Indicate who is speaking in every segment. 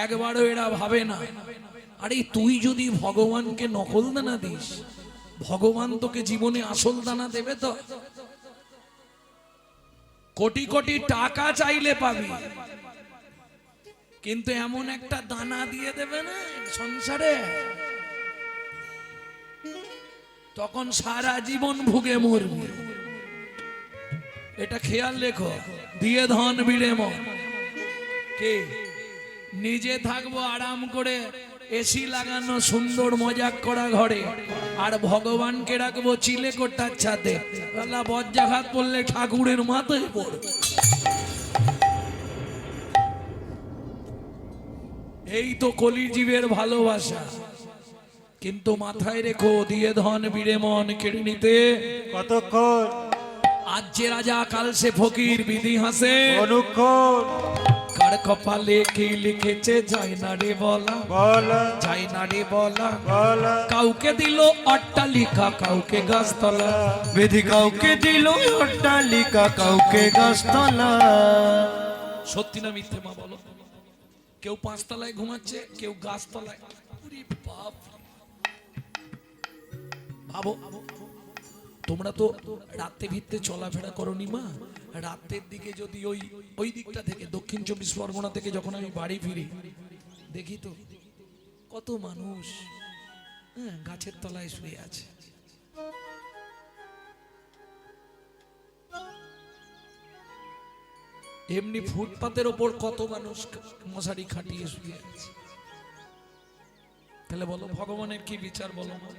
Speaker 1: একবারও এরা ভাবে না আরে তুই যদি ভগবানকে নকল দানা দিস, ভগবান তোকে জীবনে আসল দানা দেবে তো? কোটি কোটি টাকা চাইলে পাবি, কিন্তু এমন একটা দানা দিয়ে দেবে না সংসারে, তখন সারা জীবন ভুগে মরবি। এটা খেয়াল রেখো। দিয়ে ধন বিড়ে মন। কে নিজে থাকবো আরাম করে এসি লাগানো সুন্দর মজাক করা ঘরে, আর ভগবানকে রাখবো চিলে কোটার ছাদে, আল্লাহ বজ্রাঘাত পড়লে ঠাকুরের মাথায় পড়বে। এই তো কলিজীবের ভালোবাসা। কিন্তু মাথায় রেখো, দিয়ে ধন বিড়ে মন কেড়ে নিতে
Speaker 2: কতক্ষণ?
Speaker 1: আজ যে রাজা কাল সে ফকির, বিধি হাসে
Speaker 2: অনুক্ষণ।
Speaker 1: কার কপালে কি লিখেছে যায় না রে বলা,
Speaker 2: বলা
Speaker 1: যায় না রে বলা।
Speaker 2: বলা
Speaker 1: কাউকে দিল অট্টালিকা, কাউকে গাছতলা।
Speaker 2: বিধি কাউকে দিল অট্টালিকা, কাউকে গাছতলা।
Speaker 1: সত্যি না মিথ্যে মা বলো? কেউ পাঁচতলায় ঘুমাচ্ছে, কেউ গাছতলায়। ওরে বাপ! ভাবো, তোমরা তো রাতে ভিত্তে চলাফেরা করনি মা? রাতের দিকে যদি ওই দিকটা থেকে, দক্ষিণ 24 পরগনা থেকে যখন আমি বাড়ি ফিরি, দেখি তো কত মানুষ গাছের তলায় শুয়ে আছে। এমনি ফুটপাতের ওপর কত মানুষ মশারি খাটিয়ে শুয়ে আছে। তাহলে বলো ভগবানের কি বিচার বলো না?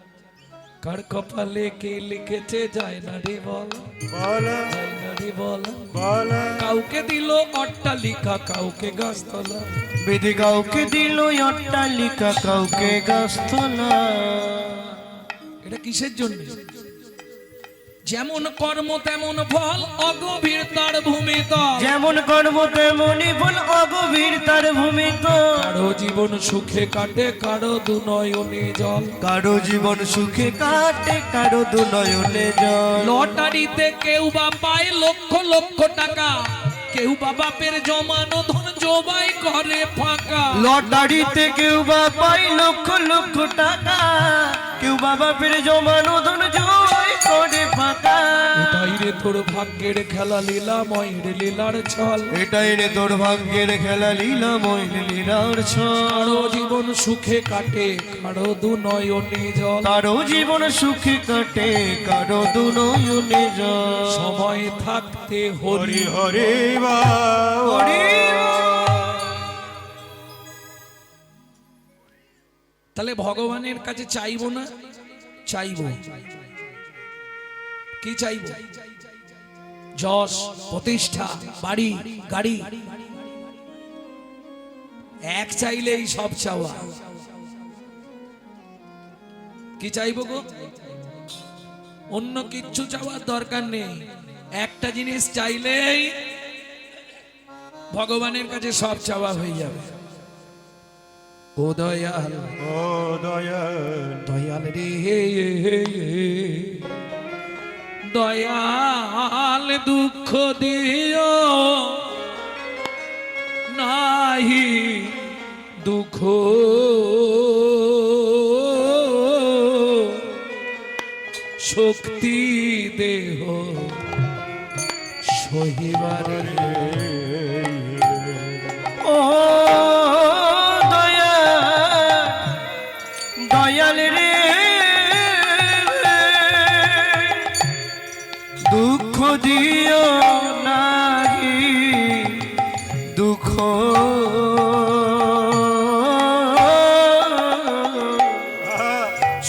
Speaker 1: কার কপালে কে লিখেছে যায় না রে বলা,
Speaker 2: বলা
Speaker 1: যায় না রে বলা।
Speaker 2: বলা
Speaker 1: কাউকে দিল অট্টালিকা, কাউকে গাছতলা।
Speaker 2: বিধি কাউকে দিল অট্টালিকা, কাউকে গাছতলা।
Speaker 1: এটা কিসের জন্য? যেমন কর্ম তেমন ফল, অগভীর তার ভূমি তল।
Speaker 2: যেমন কর্ম তেমনই ফল, অগভীর তার ভূমি তো।
Speaker 1: কারো জীবন সুখে কাটে, কারো দুনয়নে জল।
Speaker 2: কারো জীবন সুখে কাটে, কারো দুনয়নে জল।
Speaker 1: লটারিতে কেউ বা পায় লক্ষ লক্ষ টাকা, কেউ বা বাপের জমানো ধন জবাই করে ফাঁকা।
Speaker 2: লটারিতে কেউ বা পাই লক্ষ লক্ষ টাকা, কেউ বা বাপের জমানো ধন জয় করে ফাঁকা।
Speaker 1: এটাই রে তোর ভাগ্যের খেলা, লীলাময় রে লীলার ছল।
Speaker 2: এটাই রে তোর ভাগ্যের খেলা, লীলাময় লীলার ছল।
Speaker 1: কারো জীবন সুখে কাটে, কারো দুনয়নে জল।
Speaker 2: কারো জীবন সুখে কাটে, কারো দুনয়নে জল।
Speaker 1: সময় থাকতে হরি
Speaker 2: হরি হরি।
Speaker 1: তাহলে ভগবানের কাছে চাইবো না? চাইবো। কি চাইবো? যশ, প্রতিষ্ঠা, বাড়ি, গাড়ি। এক চাইলেই সব চাওয়া। কি চাইবো গো? অন্য কিচ্ছু চাওয়ার দরকার নেই। একটা জিনিস চাইলেই ভগবানের কাছে সব চাওয়া হয়ে যাবে। ও দয়াল,
Speaker 2: ও দয়াল,
Speaker 1: দয়াল রে দয়াল, দুঃখ দিও নাহি দুঃখ শক্তি দেহ সহিবারে।
Speaker 2: ও দয়াল, দয়াল রে দুঃখ দিও নাহি দুঃখ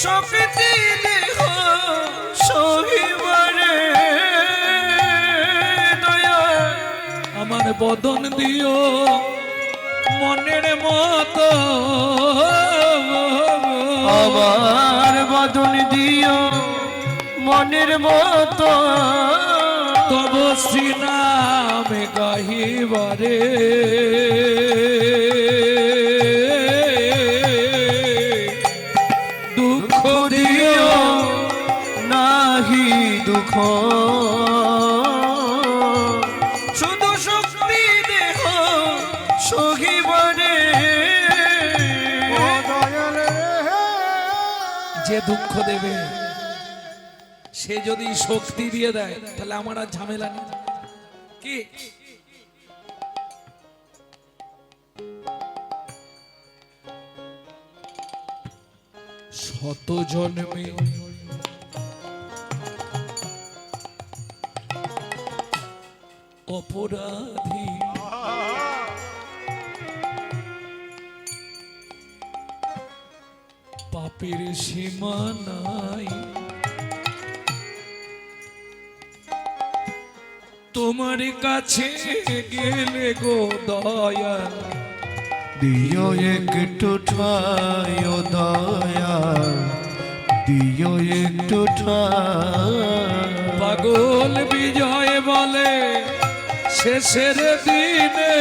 Speaker 2: শক্তি দেহ সহিবারে। দয়াল
Speaker 1: আমার বদন দিও মনের মতো,
Speaker 2: আমার বদন দিও মনের মতো।
Speaker 1: তব শ্রীনামে গাহিবারে। দুঃখ দিও
Speaker 2: নাহি দুঃখ শুধু শক্তি দেহ সহিবারে।
Speaker 1: যে দুঃখ দেবে সে যদি শক্তি দিয়ে দেয় তাহলে আমার আর ঝামেলা নেই। কি শত জন্মে অপরাধী পাপের সীমা নাই, তোমার কাছে গেলে গো দয়াল
Speaker 2: দিও একটু ঠাই ও দয়াল, দিও একটু ঠাই।
Speaker 1: পাগল বিজয় বলে শেষের দিনে,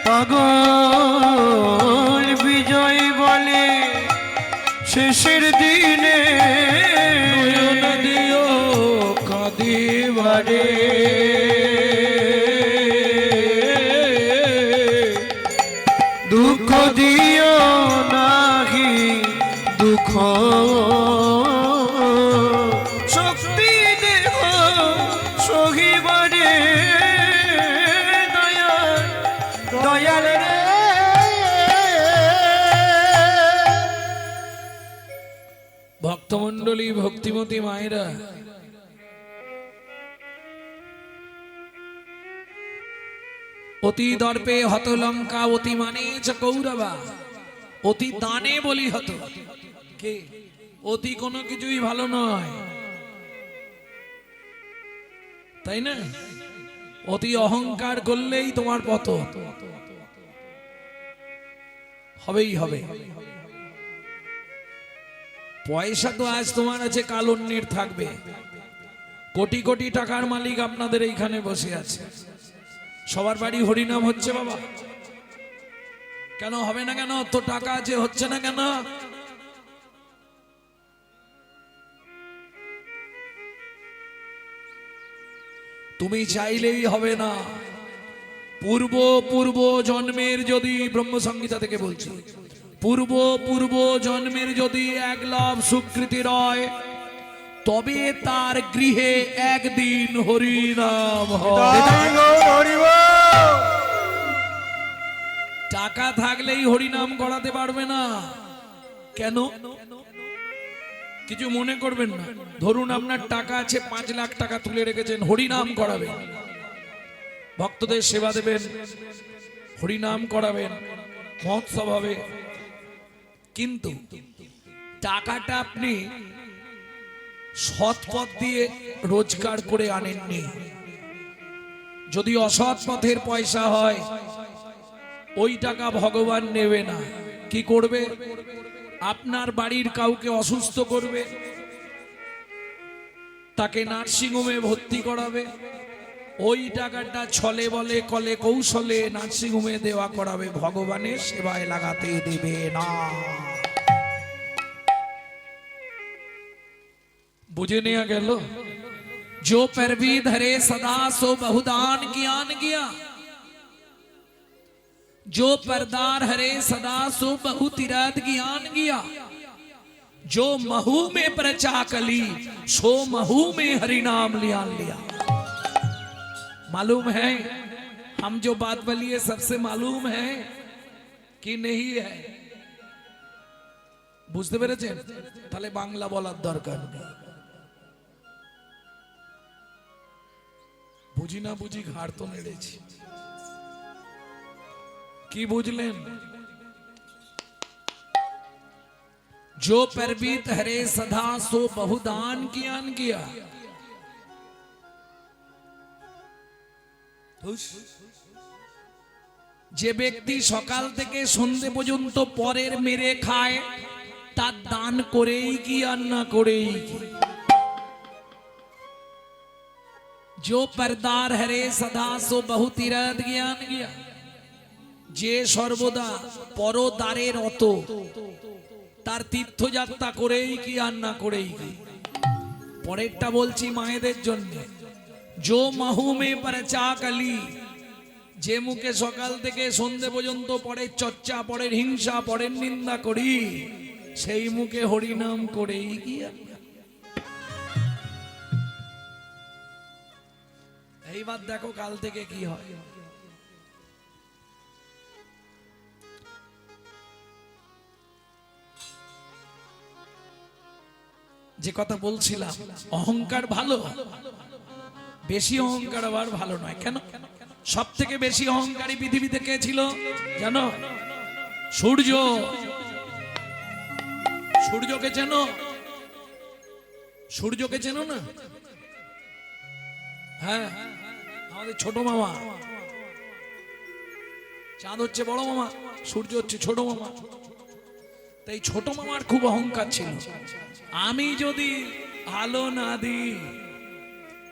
Speaker 2: পাগল বিজয় বলে শেষের দিনে,
Speaker 1: নয়ন দিও কাঁদিবারে,
Speaker 2: দুঃখ দিও নাহি দুঃখ, শক্তি দেহ সহিবারে দয়াল, দয়াল রে।
Speaker 1: ভক্তমণ্ডলী ভক্তিমতী মায়েরা, অতি দর্পে হত লঙ্কা অতি মানে চ কৌরবা, অতি দানে বলি হত। কে অতি কোনো কিছুই ভালো নয়, তাই না? অতি অহংকার করলেই তোমার পতন হবেই হবে। পয়সা তো আজ তোমার আছে, কাল অন্যের থাকবে। কোটি কোটি টাকার মালিক আপনাদের এইখানে বসে আছে, সবার বাড়ি হরিনাম হচ্ছে বাবা, কেন হবে না? কেন তো টাকা আছে, হচ্ছে না কেন? তুমি চাইলেই হবে না। পূর্ব পূর্ব জন্মের যদি, ব্রহ্মসংহিতা থেকে বলছি, পূর্ব পূর্ব জন্মের যদি এক লাভ সুকৃতি রয়, তবে তার গৃহে একদিন হরিনাম হয়। টাকা থাকলেই হরিনাম করাতে পারবে না। কেন? কিছু মনে করবেন না। ধরুন আপনার টাকা আছে, 5 লাখ টাকা তুলে রেখেছেন, হরিনাম করাবেন, ভক্তদের সেবা দেবেন, হরিনাম করাবেন, মহোৎসব হবে, কিন্তু টাকাটা আপনি সৎ পথ দিয়ে রোজগার করে আনেননি। যদি অসৎ পথের পয়সা হয়, ওই টাকা ভগবান নেবে না। কি করবে? আপনার বাড়ির কাউকে অসুস্থ করবে, তাকে নার্সিংহোমে ভর্তি করাবে, ওই টাকাটা ছলে বলে কলে কৌশলে নার্সিংহোমে দেওয়া করাবে, ভগবানের সেবায় লাগাতে দেবে না। বুঝে নেওয়া গেল? जो पैरवी धरे सदा सो बहुदान ज्ञान गया, जो परदार हरे सदा सो बहु तिरथ ज्ञान गया, जो महू में प्रचा कली सो महू में हरि नाम लिया लिया। मालूम है? हम जो बात बोलिए सबसे मालूम है कि नहीं है? বুঝতে পেরেছেন? তাহলে বাংলা বলার দরকার নেই। বুঝি না বুঝি ঘাড় তো নেড়েছি। কি বুঝলেন? जो परबीत हरे सदा सो बहुदान ज्ञान किया। যে ব্যক্তি সকাল থেকে সন্ধে পর্যন্ত পরের মেরে খায়, তার দান করেই কি আর না করেই কি। जो परदार हरे सदा सो बहु तीरथ ज्ञान गया, যে সর্বদা পরদারের অত, তার তীর্থযাত্রা করেই কি আর না করেই কি। পরেরটা বলছি মায়েদের জন্য। जो महू में परचा कली, যে মুখে সকাল থেকে সন্ধে পর্যন্ত পরের চর্চা, পরের হিংসা, পরের নিন্দা করি, সেই মুখে হরিনাম করেই গিয়া। এইবার দেখো কাল থেকে কি হয়। যে কথা বলছিলাম, অহংকার ভালো, বেশি অহংকার আবার ভালো নয়। কেন? সব থেকে বেশি অহংকারী পৃথিবীতে কে ছিল জানো? সূর্য। সূর্যকে চেনো? সূর্যকে চেনো না? হ্যাঁ, আমাদের ছোট মামা। চাঁদ হচ্ছে বড় মামা, সূর্য হচ্ছে ছোট মামা। তাই ছোট মামার খুব অহংকার ছিল। আমি যদি আলো না দিই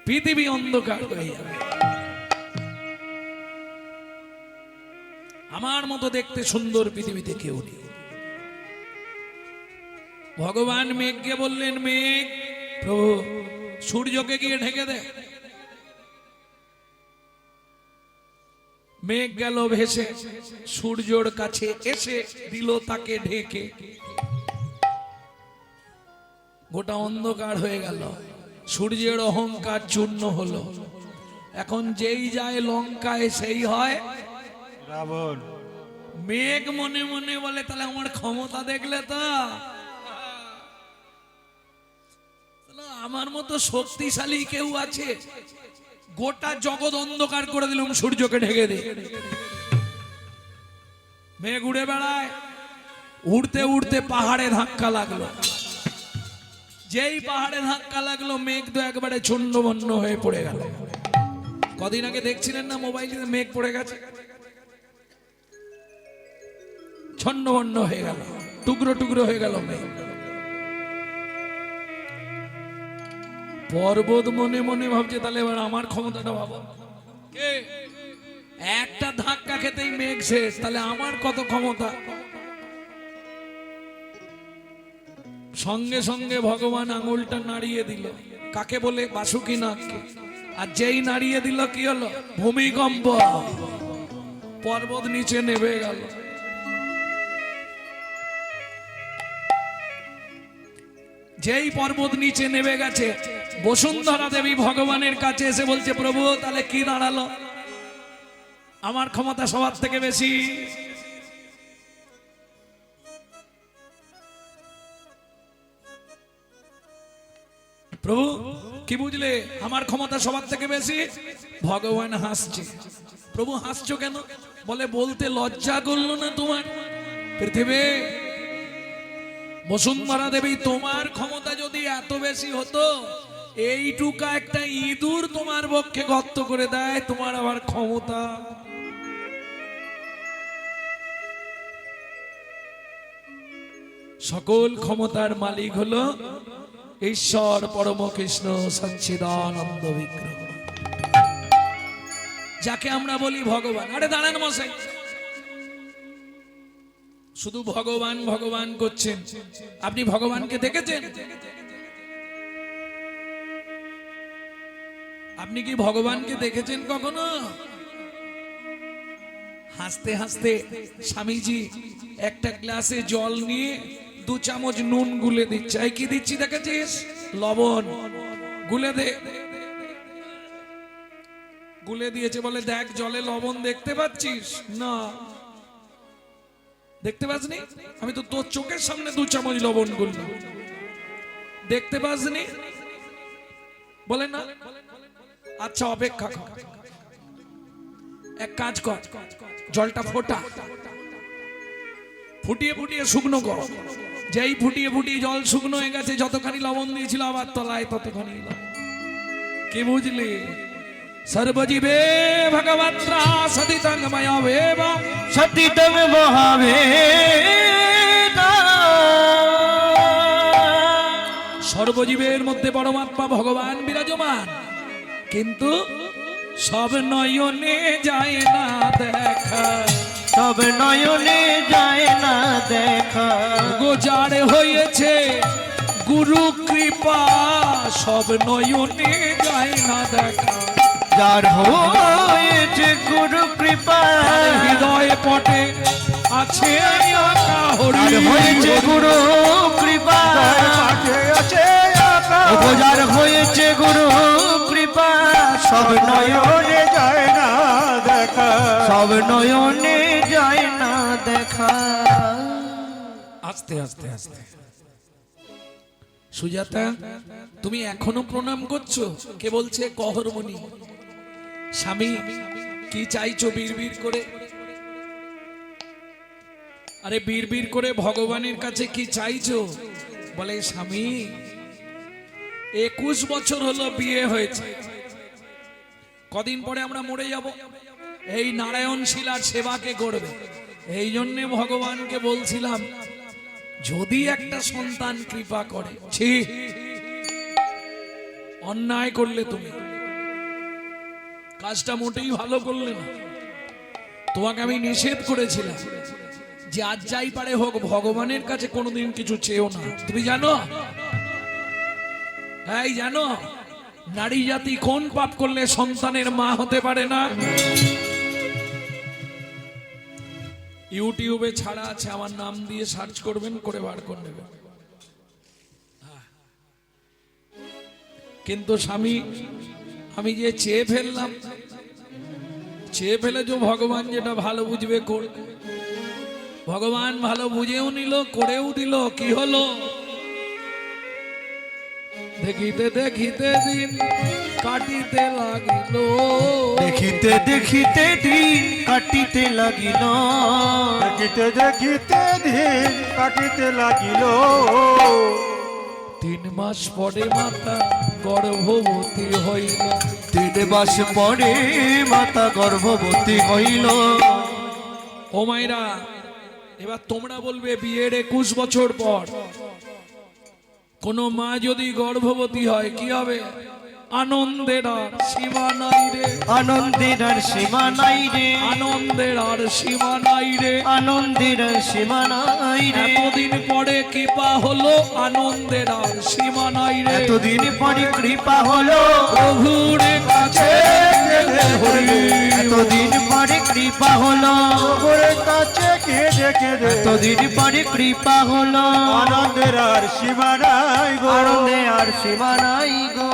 Speaker 1: পৃথিবী অন্ধকার হয়ে যাবে। আমার মতো দেখতে সুন্দর পৃথিবীতে কেউ নেই। ভগবান মেঘকে বললেন, মেঘ প্রভু সূর্যকে গিয়ে ঢেকে দে। মেঘ গেল ভেসে, সূর্যর কাছে এসে দিল তাকে ঢেকে। গোটা অন্ধকার হয়ে গেল, সূর্যের অহংকার চূর্ণ হলো। এখন যেই যায় লঙ্কায় সেই হয়
Speaker 2: রাবণ।
Speaker 1: মেঘ মনে মনে বলে, তাহলে আমার ক্ষমতা দেখলে তো, আমার মতো শক্তিশালী কেউ আছে? গোটা জগৎ অন্ধকার করে দিলাম, সূর্যকে ঢেকে দে। মেঘ উড়ে বেড়ায়, উড়তে উড়তে পাহাড়ে ধাক্কা লাগলো। যেই পাহাড়ে ধাক্কা লাগলো, মেঘ তো একবারে ছন্নবন্ন হয়ে পড়ে গেল। কদিন আগে দেখছিলেন না মোবাইলে, মেঘ পড়ে গেছে, ছন্নবন্ন হয়ে গেল, টুকরো টুকরো হয়ে গেল মেঘ। পর্বত মনে মনে ভাবছে, তাহলে এবার আমার ক্ষমতাটা ভাবো। কে? একটা ধাক্কা খেতেই মেঘ শেষ, তাহলে আমার কত ক্ষমতা। সঙ্গে সঙ্গে ভগবান আঙুলটা নাড়িয়ে দিল। কাকে বলে? বাসুকীনাথকে। আর যেই নাড়িয়ে দিল কি হলো? ভূমিকম্প। পর্বত নিচে নেমে গেল। যেই পর্বত নিচে নেমে গেছে, বসুন্ধরা দেবী ভগবানের কাছে এসে বলছে, প্রভু তাহলে কি দাঁড়ালো? আমার ক্ষমতা সবার থেকে বেশি। প্রভু কি বুঝলে? আমার ক্ষমতা সবার থেকে বেশি। ভগবান হাসছে। প্রভু হাসছো কেন? বলে, বলতে লজ্জা করলো না তোমার? পৃথিবী বসুন্ধরা দেবী, তোমার ক্ষমতা যদি এত বেশি হতো, এইটুকা একটা ইঁদুর তোমার বক্ষে গর্ত করে দেয়, তোমার আবার ক্ষমতা। সকল ক্ষমতার মালিক হলো ঈশ্বর পরম কৃষ্ণ সচ্চিদানন্দ বিগ্রহ, যাকে আমরা বলি ভগবান। আরে দাঁড়ান মশাই, শুধু ভগবান ভগবান করছেন, আপনি ভগবানকে দেখেছেন? আপনি কি ভগবানকে দেখেছেন কখনো? হাসতে হাসতে স্বামীজি একটা গ্লাসে জল নিয়ে 2 চামচ নুন গুলে দিচ্ছে। এই কি দিচ্ছি দেখেছিস? লবণ গুলে দে। গুলে দিয়েছে, বলে দেখ জলে লবণ দেখতে পাচ্ছিস? না, দেখতে পাসনি? আমি তো তোর চোখের সামনে 2 চামচ লবণ গুললাম, দেখতে পাসনি? বলে না। আচ্ছা অপেক্ষা কর, এক কাজ কর, জলটা ফোটা, ফুটিয়ে ফুটিয়ে শুকনো কর। যেই ফুটিয়ে ফুটিয়ে জল শুকনো হয়ে গেছে, যতখানি লবণ দিয়েছিল আবার তলায় ততখানি লবণ। কি বুঝলি? সর্বজীবে ভগবত্রা সদিতং ময়াবেব
Speaker 2: সতিতং মহাভেদ।
Speaker 1: সর্বজীবের মধ্যে পরমাত্মা ভগবান বিরাজমান, কিন্তু সব নয়নে যায় না দেখা।
Speaker 2: সব নয়নে যায় না দেখা।
Speaker 1: গোজার হয়েছে গুরু কৃপা, সব নয়নে যায় না দেখা।
Speaker 2: যার হয়েছে গুরু কৃপা,
Speaker 1: হৃদয় পটে আছে আঁকা হরি
Speaker 2: আর হয়েছে গুরু কৃপা
Speaker 3: পাঠে আছে আঁকা
Speaker 2: উপজার হয়েছে গুরু কৃপা সব নয়নে
Speaker 3: নয়নে যায় না দেখা
Speaker 2: সব নয়নে যায় না দেখা
Speaker 1: আস্তে আস্তে আস্তে সুজাতা তুমি এখনো প্রণাম করছো কে বলছে কহরমণি স্বামী কি চাইছো বীর করে আরে বীর করে ভগবানের কাছে কি চাইছো বলে স্বামী 21 বছর হলো বিয়ে হয়েছে কদিন পরে আমরা মরে যাব এই নারায়ণ শিলার সেবাকে করবে এই জন্যে ভগবানকে বলছিলাম যদি একটা সন্তান কৃপা করে ছি অন্যায় করলে তুমি কাজটা মোটেই ভালো করলে না তোমাকে আমি নিষেধ করেছিলাম যে আজ যাই পারে হোক ভগবানের কাছে কোনোদিন কিছু চেয়েও না তুমি জানো এই জানো নারী জাতি কোন পাপ করলে সন্তানের মা হতে পারে না ইউটিউবে ছাড়া আছে আমার নাম দিয়ে সার্চ করবেন করে বার করে নেবেন কিন্তু স্বামী আমি যে চেয়ে ফেললাম চেয়ে ফেলে যে ভগবান যেটা ভালো বুঝবে করবে ভগবান ভালো বুঝেও নিল করেও দিল কি হলো দেখিতে দেখিতে দিন কাটিতে লাগিল
Speaker 2: দেখিতে দেখিতে দিন কাটিতে লাগিল
Speaker 3: দেখিতে দেখিতে দিন কাটিতে লাগিল
Speaker 1: 3 মাস পরে মাতা গর্ভবতী হইল
Speaker 2: 3 মাস পরে মাতা গর্ভবতী হইল
Speaker 1: ও মায়েরা এবার তোমরা বলবে বিয়ের 21 বছর পর কোন মা যদি গর্ভবতী হয় কি হবে আনন্দের আর সীমা নাই রে
Speaker 2: আনন্দের আর সীমা নাই রে
Speaker 1: আনন্দের আর সীমা নাই রে
Speaker 2: আনন্দের আর সীমা নাই রে
Speaker 1: এতদিন পরে কৃপা হলো আনন্দের আর সীমা নাই রে
Speaker 2: এতদিন পরে কৃপা হলো
Speaker 1: প্রভুর কাছে গেলে হরি
Speaker 2: এতদিন পরে কৃপা হলো
Speaker 3: ওরে কাছে কেঁদে কেঁদে
Speaker 2: এতদিন পরে কৃপা হলো
Speaker 3: আনন্দের আর সীমা নাই গো
Speaker 2: আনন্দে আর সীমা নাই গো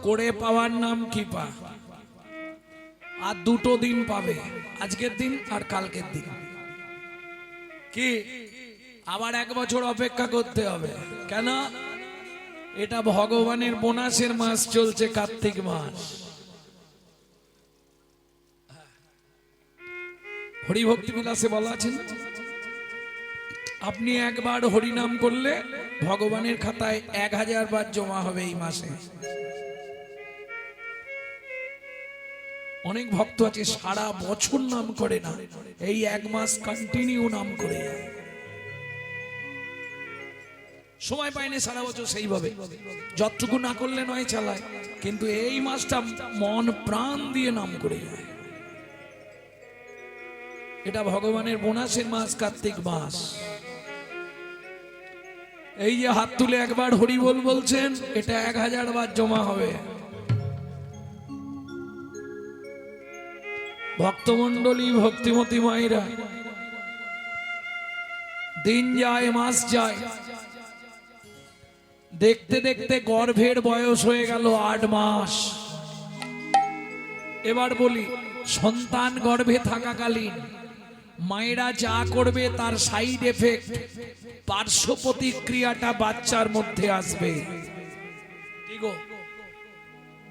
Speaker 1: করে পাওয়ার নাম কৃপা আর 2 দিন পাবে আজকের দিন আর কালকের দিন কি আবার 1 বছর অপেক্ষা করতে হবে কেন এটা ভগবানের বোনাসের মাস চলছে কার্তিক মাস হরি ভক্তি বিলাসে বলা আছে না? আপনি একবার হরি নাম করলে ভগবানের খাতায় 1000 বার জমা হবে এই মাসে অনেক ভক্ত আছে সারা বছর নাম করে না এই 1 মাস কন্টিনিউ নাম করে যায় সময় পায়নি সারা বছর সেইভাবে যতটুকু না করলে নয় চালায় কিন্তু এই মাসটা মন প্রাণ দিয়ে নাম করে যায় এটা ভগবানের বোনাসের মাস কার্তিক মাস এই যে হাত তুলে একবার হরি বল বলছেন এটা 1000 বার জমা হবে ভক্তমণ্ডলী ভক্তিমতী মায়েরা দিন যায় মাস যায় দেখতে দেখতে গর্ভের বয়স হয়ে গেল 8 মাস এবার বলি সন্তান গর্ভে থাকাকালীন মায়েরা যা করবে তার সাইড এফেক্ট পার্শ্ব প্রতিক্রিয়াটা বাচ্চার মধ্যে আসবে কি গো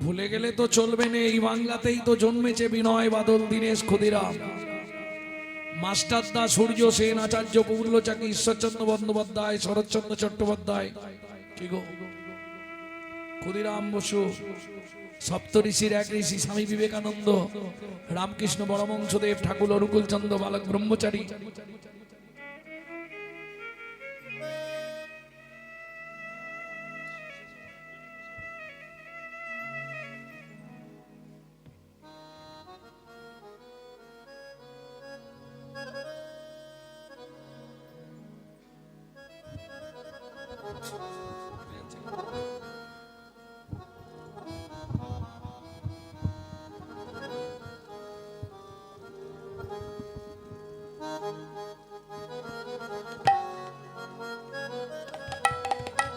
Speaker 1: ভুলে গেলে তো চলবে না এই বাংলাতেই তো জন্মেছে বিনয় বাদল দীনেশ ক্ষুদিরাম মাস্টার দা সূর্য সেন আচার্য প্রফুল্ল চাকি ঈশ্বরচন্দ্র বন্দ্যোপাধ্যায় শরৎচন্দ্র চট্টোপাধ্যায় কি গো ক্ষুদিরাম বসু সপ্তঋষির 1 ঋষি স্বামী বিবেকানন্দ রামকৃষ্ণ পরমহংসদেব ঠাকুর অনুকূল চন্দ্র বালক ব্রহ্মচারী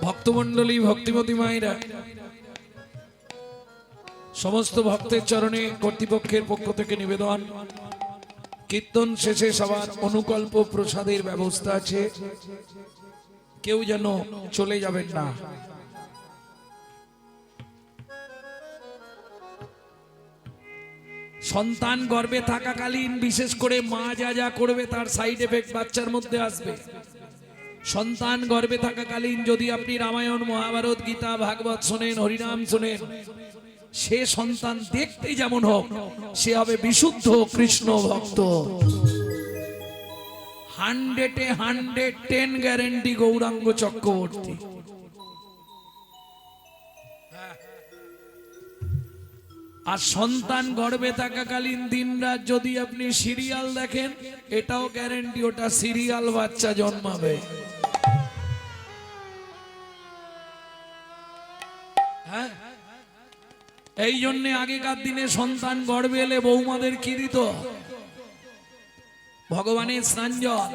Speaker 1: ভক্তমণ্ডলী, ভক্তিমতী মায়েরা, সমস্ত ভক্তের চরণে কর্তৃপক্ষের পক্ষ থেকে নিবেদন, কীর্তন শেষে সবার অনুকল্প প্রসাদের ব্যবস্থা আছে, কেউ যেন চলে যাবেন না। সন্তান গর্ভে থাকাকালীন বিশেষ করে মা যা যা করবে তার সাইড এফেক্ট বাচ্চার মধ্যে আসবে। সন্তান গর্ভে থাকাকালীন যদি আপনি রামায়ণ, মহাভারত, গীতা, ভাগবত শোনেন, হরিনাম শোনেন, সে সন্তান দেখতে যেমন হোক সে হবে বিশুদ্ধ কৃষ্ণ ভক্ত। 100-এ 110 গ্যারেন্টি গৌরাঙ্গ চক্রবর্তী। আর সন্তান গর্ভে থাকাকালীন দিনরাত যদি আপনি সিরিয়াল দেখেন, এটাও গ্যারেন্টি ওটা সিরিয়াল বাচ্চা জন্মাবে। হ্যাঁ, এই জন্য আগেকার দিনে সন্তান গর্ভে এলে বৌমাদের কি দিত? ভগবানের স্নানজল,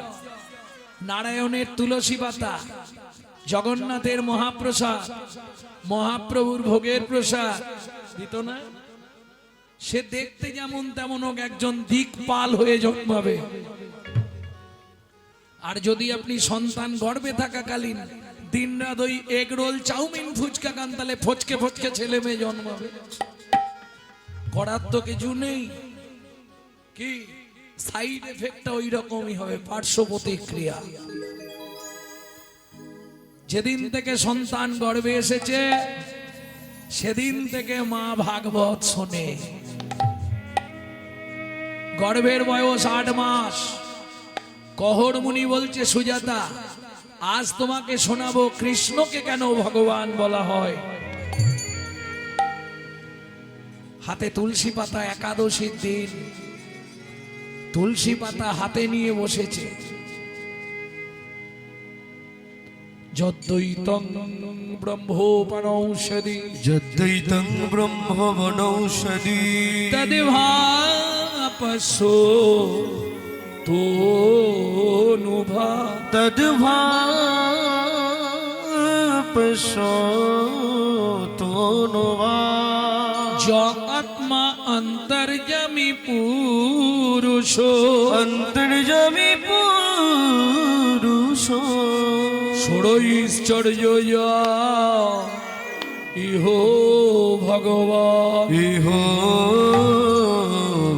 Speaker 1: নারায়ণের তুলসী পাতা, জগন্নাথের মহাপ্রসাদ, মহাপ্রভুর ভোগের প্রসাদ দিত না? সে দেখতে যেমন তেমন হোক একজন দিকপাল হয়ে জন্মাবে। আর যদি আপনি সন্তান গর্ভে থাকাকালীন দিনরাত ওই এগ রোল, চাউমিন, ফুচকা খান, তাহলে ফচকে ফচকে ছেলে মেয়ে জন্মাবে। করার তো কিছু নেই, কি সাইড এফেক্টটা ওই রকমই হবে, পার্শ্ব প্রতিক্রিয়া। যেদিন থেকে সন্তান গর্ভে এসেছে সেদিন থেকে মা ভাগবত শোনে। গর্ভের বয়স 8 মাস। কহর মুনি বলছে, সুজাতা আজ তোমাকে শোনাবো কৃষ্ণকে কেন ভগবান বলা হয়। হাতে তুলসী পাতা, একাদশীর দিন তুলসী পাতা হাতে নিয়ে বসেছে। যদ্দৈতং ব্রহ্মোপনৌষধি,
Speaker 2: যদ্দৈতং ব্রহ্মবনৌষধি,
Speaker 1: তদ্ভাপসো তোনুভা,
Speaker 2: তদ্ভাপসো তোনুভা,
Speaker 1: আত্মা অন্তর্যামী পুরুষ,
Speaker 2: অন্তর্যামী পুরুষ,
Speaker 1: ষড়ৈশ্বর্য ইহো ভগবান,
Speaker 2: ইহো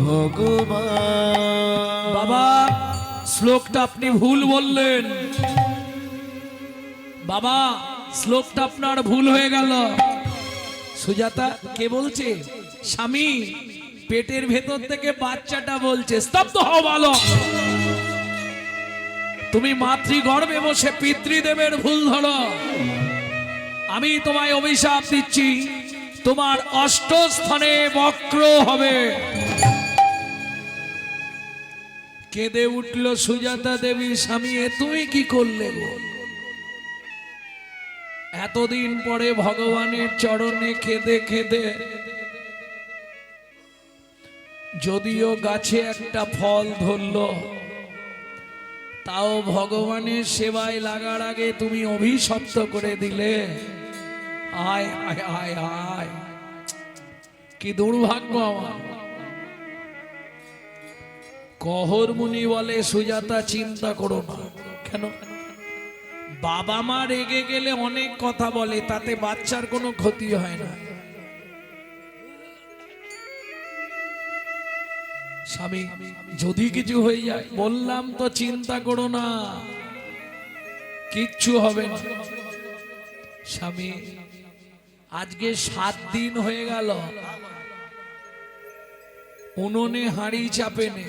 Speaker 2: ভগবান।
Speaker 1: বাবা শ্লোকটা আপনি ভুল বললেন, বাবা শ্লোকটা আপনার ভুল হয়ে গেল। সুজাতা কে বলছে? স্বামী পেটের ভেতর থেকে বাচ্চাটা বলছে। স্তব্ধ হও বালক, তুমি মাতৃগর্ভে বসে পিতৃদেবের ভুল ধরো। আমি তোমায় অভিশাপ দিচ্ছি, তোমার অষ্টস্থানে বক্র হবে। কেঁদে উঠল সুজাতা দেবী, স্বামী এ তুমি কি করলে গো? এতদিন পরে ভগবানের চরণে কেঁদে কেঁদে, যদিও গাছে একটা ফল ধরল, তাও ভগবানের সেবায় লাগার আগে তুমি অভিশপ্ত করে দিলে। আয় আয় আয় আয়, কি দুর্ভাগ্য আমার। কহর মুনি বলে, সুজাতা চিন্তা করো না। কেন? বাবা মা রেগে গেলে অনেক কথা বলে, তাতে বাচ্চার কোনো ক্ষতি হয় না। স্বামী যদি কিছু হয়ে যায়, বললাম তো চিন্তা করো না, কিচ্ছু হবে না। স্বামী আজকে 7 দিন হয়ে গেল উনুনে হাঁড়ি চাপে নে,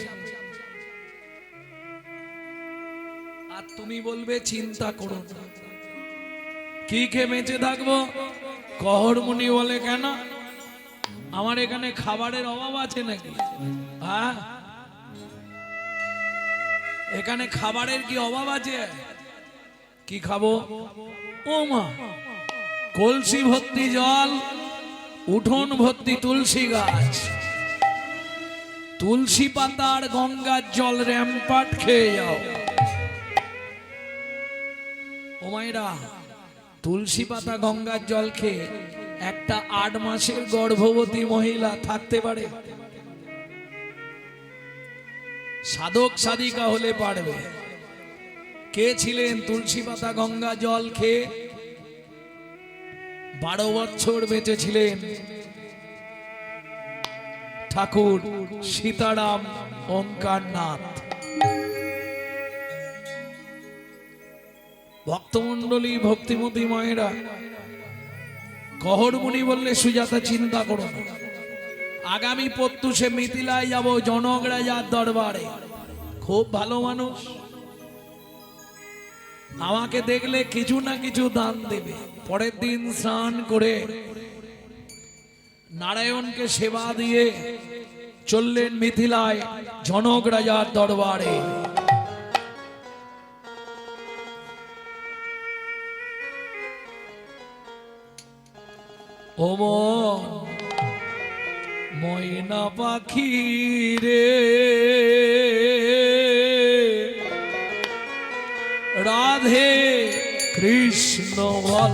Speaker 1: আর তুমি বলবে চিন্তা করো না। কি খেয়ে বেঁচে থাকবো? কহর মুনি বলে, কেন আমার এখানে খাবারের অভাব আছে নাকি? হ্যাঁ, এখানে খাবারের কি অভাব আছে? কি খাবো? ও মা, কলসি ভর্তি জল, উঠোন ভর্তি তুলসী গাছ, তুলসী পাতা আর গঙ্গার জল র্যাম্পাট খেয়ে যাও। ও মায়েরা, তুলসী পাতা গঙ্গার জল খেয়ে একটা 8 মাসের গর্ভবতী মহিলা থাকতে পারে? সাধক সাধিকা হলে পারবে। কে ছিলেন তুলসী পাতা গঙ্গা জল খেয়ে 12 বছর বেঁচেছিলেন? ঠাকুর সীতারাম ওঙ্কারনাথ। ভক্তমন্ডলী, ভক্তিমতী মায়েরা, গহরমুনি বললে সুজাতা চিন্তা করো না, আগামী প্রত্যুষে মিথিলায় যাব জনক রাজার দরবারে। খুব ভালো মানুষ, আমাকে দেখলে কিছু না কিছু দান দেবে। পরের দিন স্নান করে নারায়ণকে সেবা দিয়ে চললেন মিথিলায় জনক রাজার দরবারে। ও মন ময়না পাখি রে, রাধে কৃষ্ণ বল।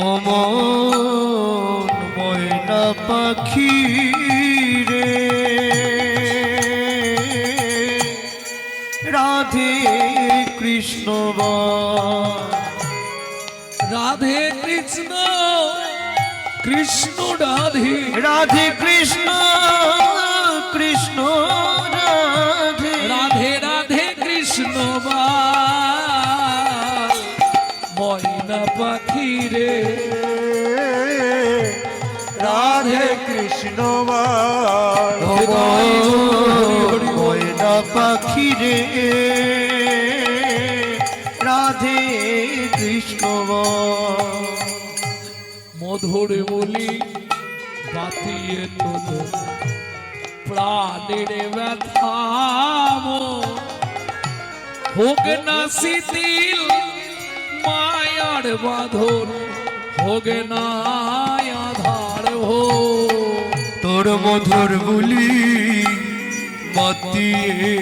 Speaker 2: ও মন ময়না পাখি রে, রাধে কৃষ্ণ বল।
Speaker 1: রাধে কৃষ্ণ কৃষ্ণ রাধে,
Speaker 2: রাধে কৃষ্ণ কৃষ্ণ রাধে,
Speaker 1: রাধে রাধে কৃষ্ণ বল। ময়না পাখি রে,
Speaker 3: রাধে কৃষ্ণ বল।
Speaker 2: ময়না পাখি রে, রাধে কৃষ্ণ বল।
Speaker 1: মধুর বলি বাতিয়ে তোদের প্রাণের ব্যথাম, হোক না শিথিল মায়ার বাঁধন, হোক না আধার ভো।
Speaker 2: তোর মধুর বুলি বাতিয়ে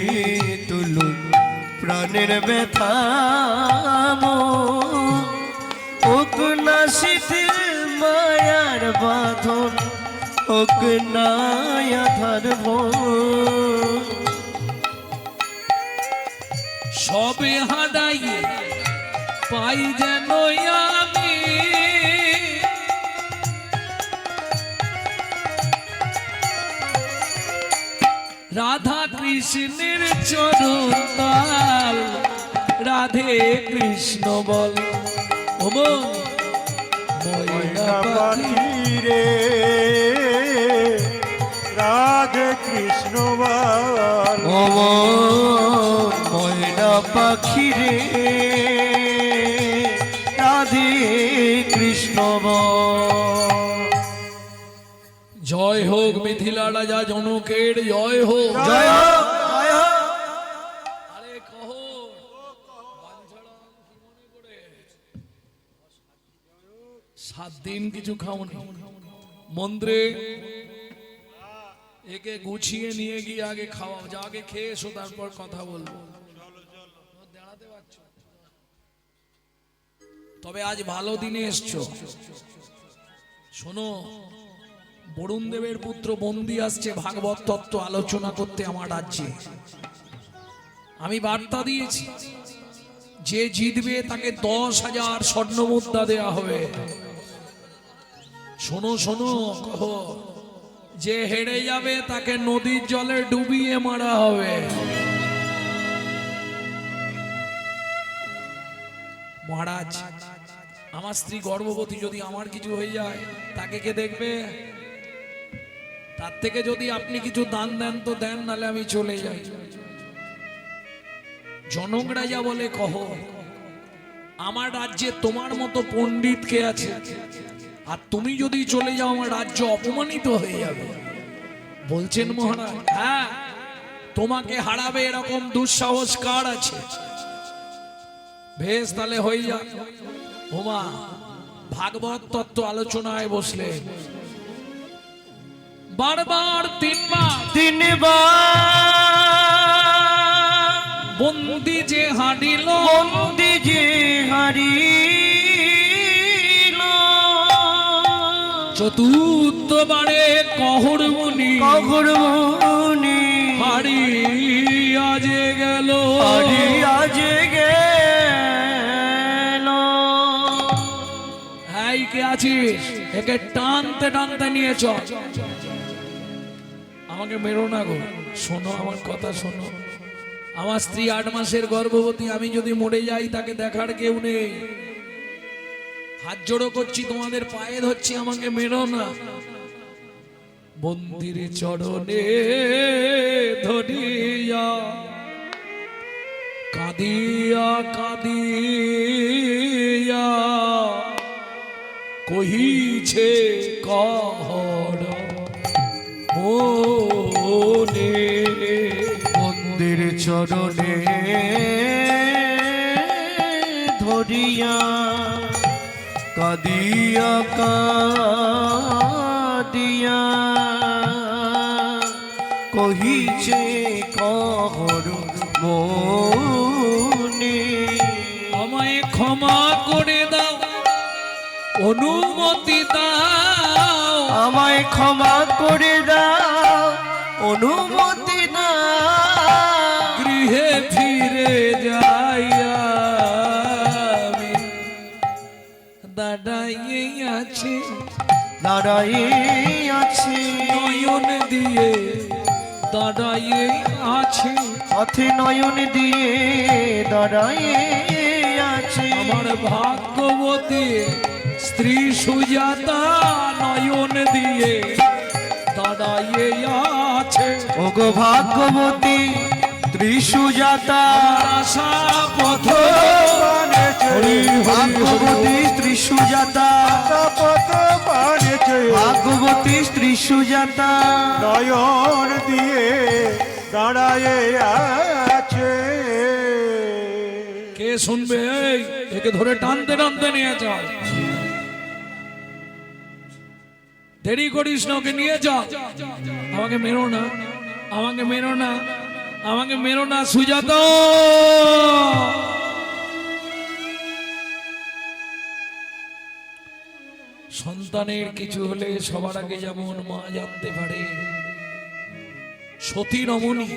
Speaker 2: তুলুন প্রাণের ব্যথা, হোক না শিথিল মায়ার বাঁধন, হোক না আধার ভোর।
Speaker 1: সবে হারাইয়ে পাই যেন আমি, রাধা কৃষ্ণের চরণ তাল, রাধে কৃষ্ণ বল। ও ময়না পাখি
Speaker 3: রে, রাধে কৃষ্ণ বল।
Speaker 2: ও ময়না পাখি রে, রাধে কৃষ্ণ বল।
Speaker 1: জয় হোক মিথিলা রাজা জনকের, জয় হোক।
Speaker 2: জয় হোক, জয় হোক।
Speaker 1: আরে কহো 7 দিন কিছু খাওনি, মন্দিরে একে গুছিয়ে নিয়ে গিয়ে আগে খাওয়াও, যা আগে খেয়ে এসো, তারপর কথা বলবো। দাঁড়াতে পারছো? তবে আজ ভালো দিনে এসছো। শোনো, বরুণ দেবের পুত্র বন্দি আসছে ভাগবত তত্ত্ব আলোচনা করতে আমার রাজ্যে। আমি বার্তা দিয়েছি, যে জিতবে তাকে 10,000 স্বর্ণ মুদ্রা দেওয়া হবে। শোনো শোনো, কহো, যে হেরে যাবে তাকে নদীর জলে ডুবিয়ে মারা হবে। মহারাজ, আমার স্ত্রী গর্ভবতী, যদি আমার কিছু হয়ে যায় তাকে কে দেখবে? তার থেকে যদি আপনি কিছু দান দেন তো দেন, নালে আমি চলে যাই। জনক রাজা বলে, কহো, আমার রাজ্যে তোমার মতো পণ্ডিত কে আছে? আর তুমি যদি চলে যাও আমার রাজ্য অপমানিত হয়ে যাবে। বলছেন মহারাজ, হ্যাঁ, তোমাকে হারাবে এরকম দুঃসাহস কার আছে? বেশ, তাহলে হয়ে যাক। ওমা ভাগবত তত্ত্ব আলোচনায় বসলে বারবার 3 বার
Speaker 2: তিনবার
Speaker 1: বন্দি যে হার ছাড়িল
Speaker 2: বন্দি যে হারিল
Speaker 1: চতুর্থবারে কহর মুনি
Speaker 2: কখরমণি
Speaker 1: হারিয়া যে গেল
Speaker 2: হারিয়া যে গেল।
Speaker 1: এই কে আছিস একে টানতে টানতে নিয়ে চল। আমাকে মেরো না গো, শোনো আমার কথা শোনো। আমার স্ত্রী 8 মাসের গর্ভবতী, আমি যদি মরে যাই তাকে দেখার কেউ নেই। হাত জোড়ো করছি, তোমাদের পায়ে ধরছি, আমাকে মেরো না। মন্দির চরণে ধরিয়া কাঁদিয়া কাঁদিয়া কহিছে কহর মনে।
Speaker 2: মন্দির চরণে ধরিয়া কাঁদিয়া কাঁদিয়া কহিছে কহর মনে।
Speaker 1: আমায় ক্ষমা করে দাও, অনুমতি দাও,
Speaker 2: আমায় ক্ষমা করে দাও, অনুমতি দাও।
Speaker 1: গৃহে ফিরে যাইয়া আমি দাঁড়াইয়ে আছি,
Speaker 2: দাঁড়াইয়ে আছি
Speaker 1: নয়ন দিয়ে দাঁড়াইয়ে আছি,
Speaker 2: পথে নয়ন দিয়ে দাঁড়াইয়ে আছি।
Speaker 1: আমার ভাগ্যবতী স্ত্রী সুজাতা নয়ন দিয়ে দাঁড়াইয়ে আছে।
Speaker 2: ওগো ভাগ্যবতী ত্রিশুজাতা
Speaker 1: আশা পথ
Speaker 2: ভাগ্যবতী ত্রিশুজাতা
Speaker 3: পথ বানিয়েছে
Speaker 2: ভাগ্যবতী ত্রিশুজাতা
Speaker 3: নয়ন দিয়ে দাঁড়ায় আছে।
Speaker 1: কে শুনবে? এই, একে ধরে টানতে টানতে নিয়ে চল, দেরি করিস না, ওকে নিয়ে চল। আমাকে মেরো না, আমাকে মেরো না, আমাকে মেরো না সুজাতা। সন্তানের কিছু হলে সবার আগে যেমন মা জানতে পারে, সতী রমণী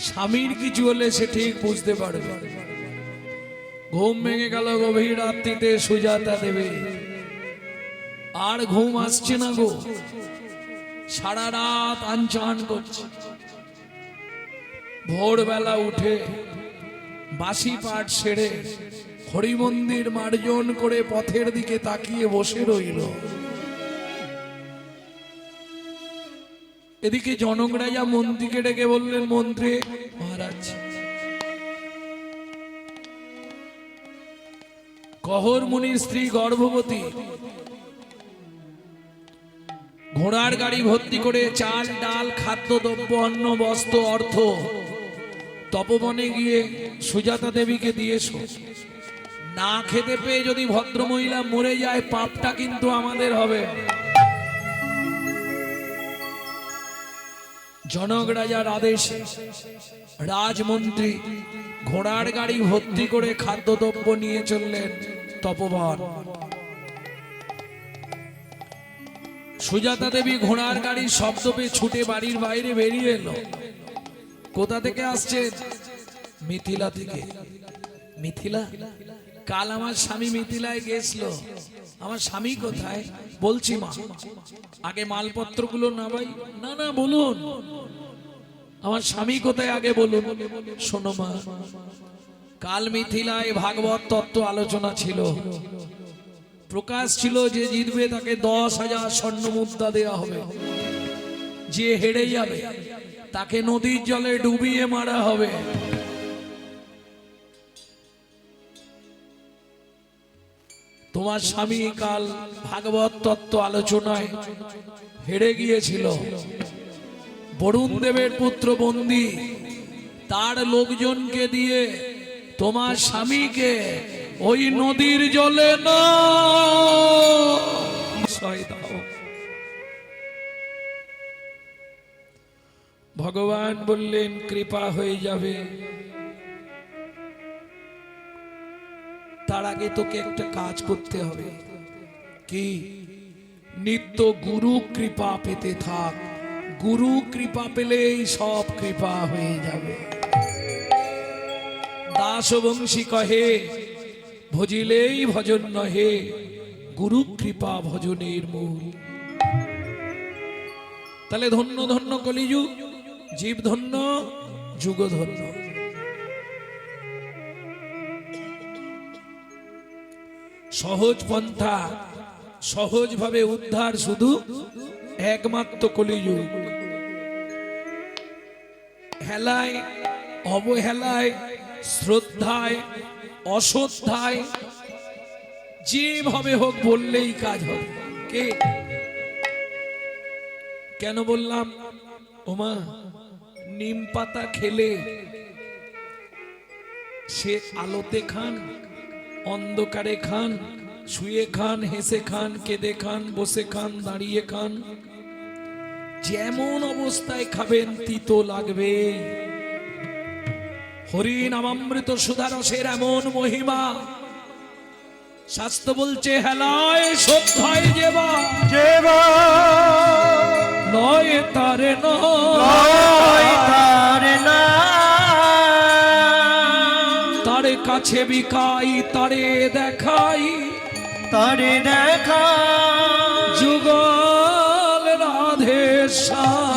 Speaker 1: স্বামীর কিছু হলে সে ঠিক বুঝতে পারবে। ঘুম ভেঙে গেল গভীর রাত্রিতে সুজাতা দেবে, আর ঘুম আসছে না গো, সারা রাত আনচান করছে। ভোরবেলা উঠে বাসি পাঠ সেরে হরি মন্দির মার্জন করে পথের দিকে তাকিয়ে বসে রইল। এদিকে জনক রাজা মন্ত্রীকে ডেকে বললেন, মন্ত্রী মহারাজ, কহর মুনির স্ত্রী গর্ভবতী, ঘোড়ার গাড়ি ভর্তি করে চাল ডাল খাদ্যদ্রব্য অন্ন বস্ত্র অর্থ তপবনে গিয়ে সুজাতা দেবীকে দিয়েছো। না খেতে পেয়ে যদি ভদ্রমহিলা মরে যায়, পাপটা কিন্তু আমাদের হবে। জনক রাজার আদেশে রাজমন্ত্রী ঘোড়ার গাড়ি ভর্তি করে খাদ্যদ্রব্য নিয়ে চললেন তপবন। সুজাতা দেবী ঘোড়ার গাড়ির শব্দ পেয়ে ছুটে বাড়ির বাইরে বেরিয়ে এলো। কোথা থেকে আসছে? মিথিলা থেকে। মিথিলা? কাল আমার স্বামী মিথিলায় গেছিল। আমার স্বামী কোথায়? বলছি মা, আগে মালপত্রগুলো না ভাই। না না বলুন, আমার স্বামী কোথায় আগে বলুন। শোনো মা, কাল মিথিলায় ভাগবত তত্ত্ব আলোচনা ছিল। প্রকাশ ছিল যে জিতবে তাকে 10,000 স্বর্ণ মুদ্রা দেওয়া হবে, যে হেরে যাবে তাকে নদীর জলে ডুবিয়ে মারা হবে। তোমার স্বামী কাল ভাগবত তত্ত্ব আলোচনায় হেরে গিয়েছিল। বরুণ দেবের পুত্র বন্দী, তার লোকজনকে দিয়ে তোমার স্বামীকে ওই নদীর জলে না দাও। ভগবান বললেন কৃপা হয়ে যাবে। তার আগে তোকে একটা কাজ করতে হবে। কি? নিত্য গুরু কৃপা পেতে থাক। গুরু কৃপা পেলেই সব কৃপা হয়ে যাবে। দাস বংশী কহে, ভজিলেই ভজন নহে, গুরু কৃপা ভজনের মূল। তাহলে ধন্য ধন্য কলিযুগ, জীব ধন্য, যুগ ধন্য। সহজ পন্থা, সহজভাবে উদ্ধার শুধু একমাত্র কলিযুগ। হেলায়, অবহেলায়, শ্রদ্ধায়, অশ্রদ্ধায়, যেভাবে হোক বললেই কাজ হবে। কে? কেন বললাম? ওমা, নিম পাতা খেলে সে আলোতে খান, অন্ধকারে খান, শুয়ে খান, হেসে খান, কেঁদে খান, বসে খান, দাঁড়িয়ে খান, যেমন অবস্থায় খাবেন তিতো লাগবে। হরি নামামৃত সুধারসের এমন মহিমা, শাস্ত্র বলছে হেলায় শ্রদ্ধায় যেবা
Speaker 3: যেবা
Speaker 1: নয় তারে
Speaker 2: লয় তারে না,
Speaker 1: তারে কাছে বিকাই, তারে দেখাই,
Speaker 2: তারে দেখা
Speaker 1: যুগল রাধে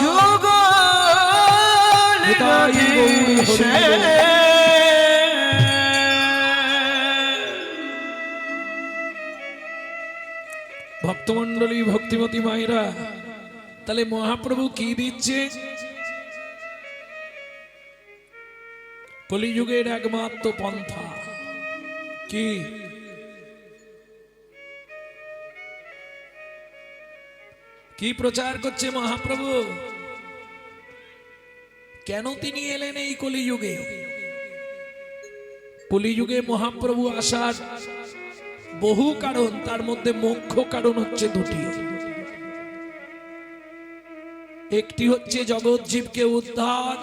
Speaker 2: যুগল রাধেশে।
Speaker 1: ভক্তমন্ডলী, ভক্তিমতী মায়েরা, তাহলে মহাপ্রভু কি দিচ্ছে? কলিযুগের একমাত্র পন্থা কি? কি প্রচার করছে মহাপ্রভু? কেন তিনি এলেন এই কলিযুগে? কলিযুগে মহাপ্রভু আসার বহু কারণ, তার মধ্যে মুখ্য কারণ হচ্ছে দুটি। একটি হচ্ছে জগৎ জীবকে উদ্ধার,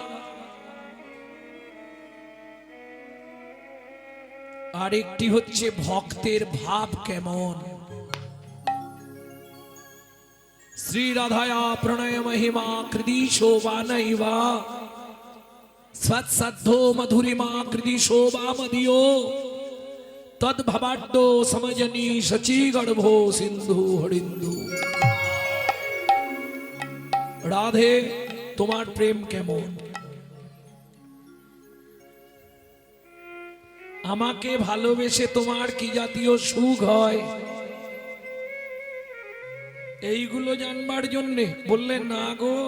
Speaker 1: আর একটি হচ্ছে ভক্তের ভাব কেমন। শ্রী রাধায়া প্রণয় মহিমা কৃদিশো বা নৈবা সৎসাধ্য মধুরিমা কৃদিশো বা মদিও তদ ভবাড্ডো সমজনী সচি গর্ভো সিন্ধু হরিন্দু। রাধে, তোমার প্রেম কেমন? আমাকে ভালোবেসে তোমার কি জাতীয় সুখ হয়, এইগুলো জানবার জন্যে বললেন না গো।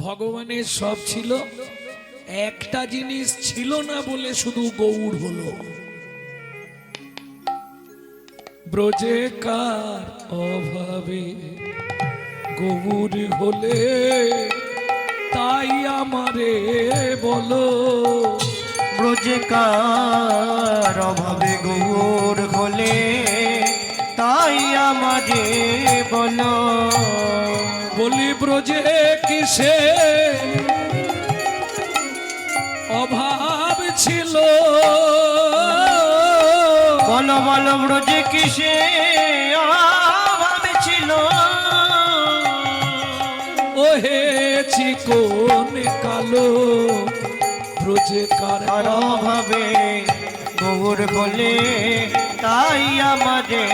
Speaker 1: ভগবানের সব ছিল, একটা জিনিস ছিল না বলে শুধু গৌর হলো। ব্রজে কার অভাবে গৌর হলে, তাই আমারে বলো।
Speaker 2: ব্রজে কার অভাবে গৌর হলে, তাই আমারে বলো।
Speaker 1: বলি ব্রজে কিসে অভাব ছিল,
Speaker 2: বলো বলো ব্রজে কিসে অভাব ছিল।
Speaker 1: ওহে চিকন কালো ব্রজে কার
Speaker 2: আর অভাবে গৌর বলে, তাই আমারে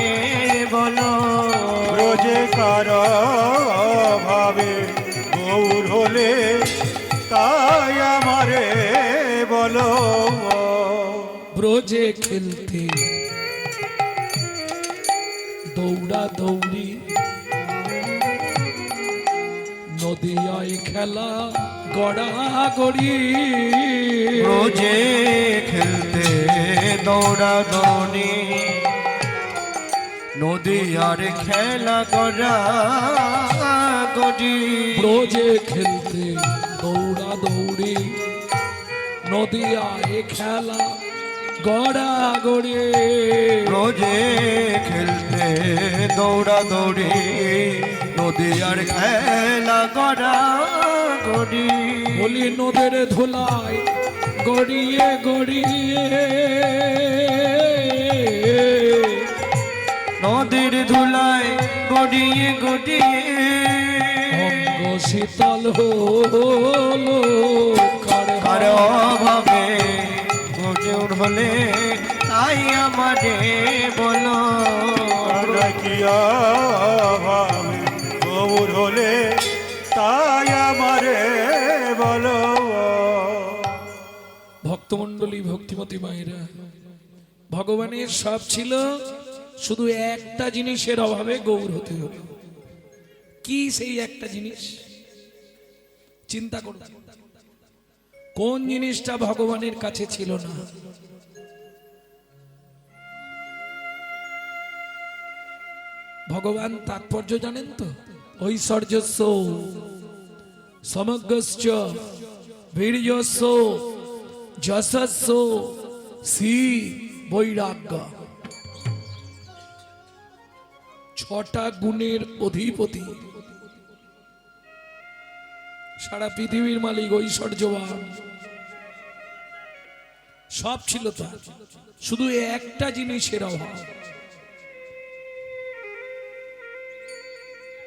Speaker 2: বলো।
Speaker 3: ব্রজে কার ভাবে গৌর হলে, তাই আমারে বলো।
Speaker 1: ব্রজে খেলতে দৌড়া দৌড়ি, নদিয়ায় খেলা গড়াগড়ি।
Speaker 2: ব্রজে খেলতে দৌড়া দৌড়ি, নদীয়ার খেলা করা গড়ি।
Speaker 1: ব্রজে খেলতে দৌড়া দৌড়ি, নদিয়ায় খেলা গড়াগড়ি।
Speaker 2: ব্রজে খেলতে দৌড়া দৌড়ি, নদীয়ার খেলা করা গড়ি।
Speaker 1: বলি নদের ধুলায় গড়িয়ে গড়িয়ে
Speaker 2: নদীর ধুলায় গড়িয়ে গড়িয়ে
Speaker 1: অঙ্গ শীতল হলো
Speaker 2: কার অভাবে গজে উঠলে তাই আমারে বলো
Speaker 3: কি অভাবে গৌর হলে তাই আমারে বলো।
Speaker 1: ভক্তমণ্ডলী ভক্তিমতী মায়েরা, ভগবানের সব ছিল, শুধু একটা জিনিসের অভাবে গৌর হতে হলো। কি সেই একটা জিনিস? চিন্তা করুন, কোন জিনিসটা ভগবানের কাছে ছিল না? ভগবান তাৎপর্য জানেন তো? ঐশ্বর্যস্য সমগ্রস্য বীর্যস্য যশস্য শ্রী বৈরাগ্য, 6টা গুণের অধিপতি, সারা পৃথিবীর মালিক, ঐশ্বর্যবান, সব ছিল তার, শুধু একটা জিনিসের অভাব।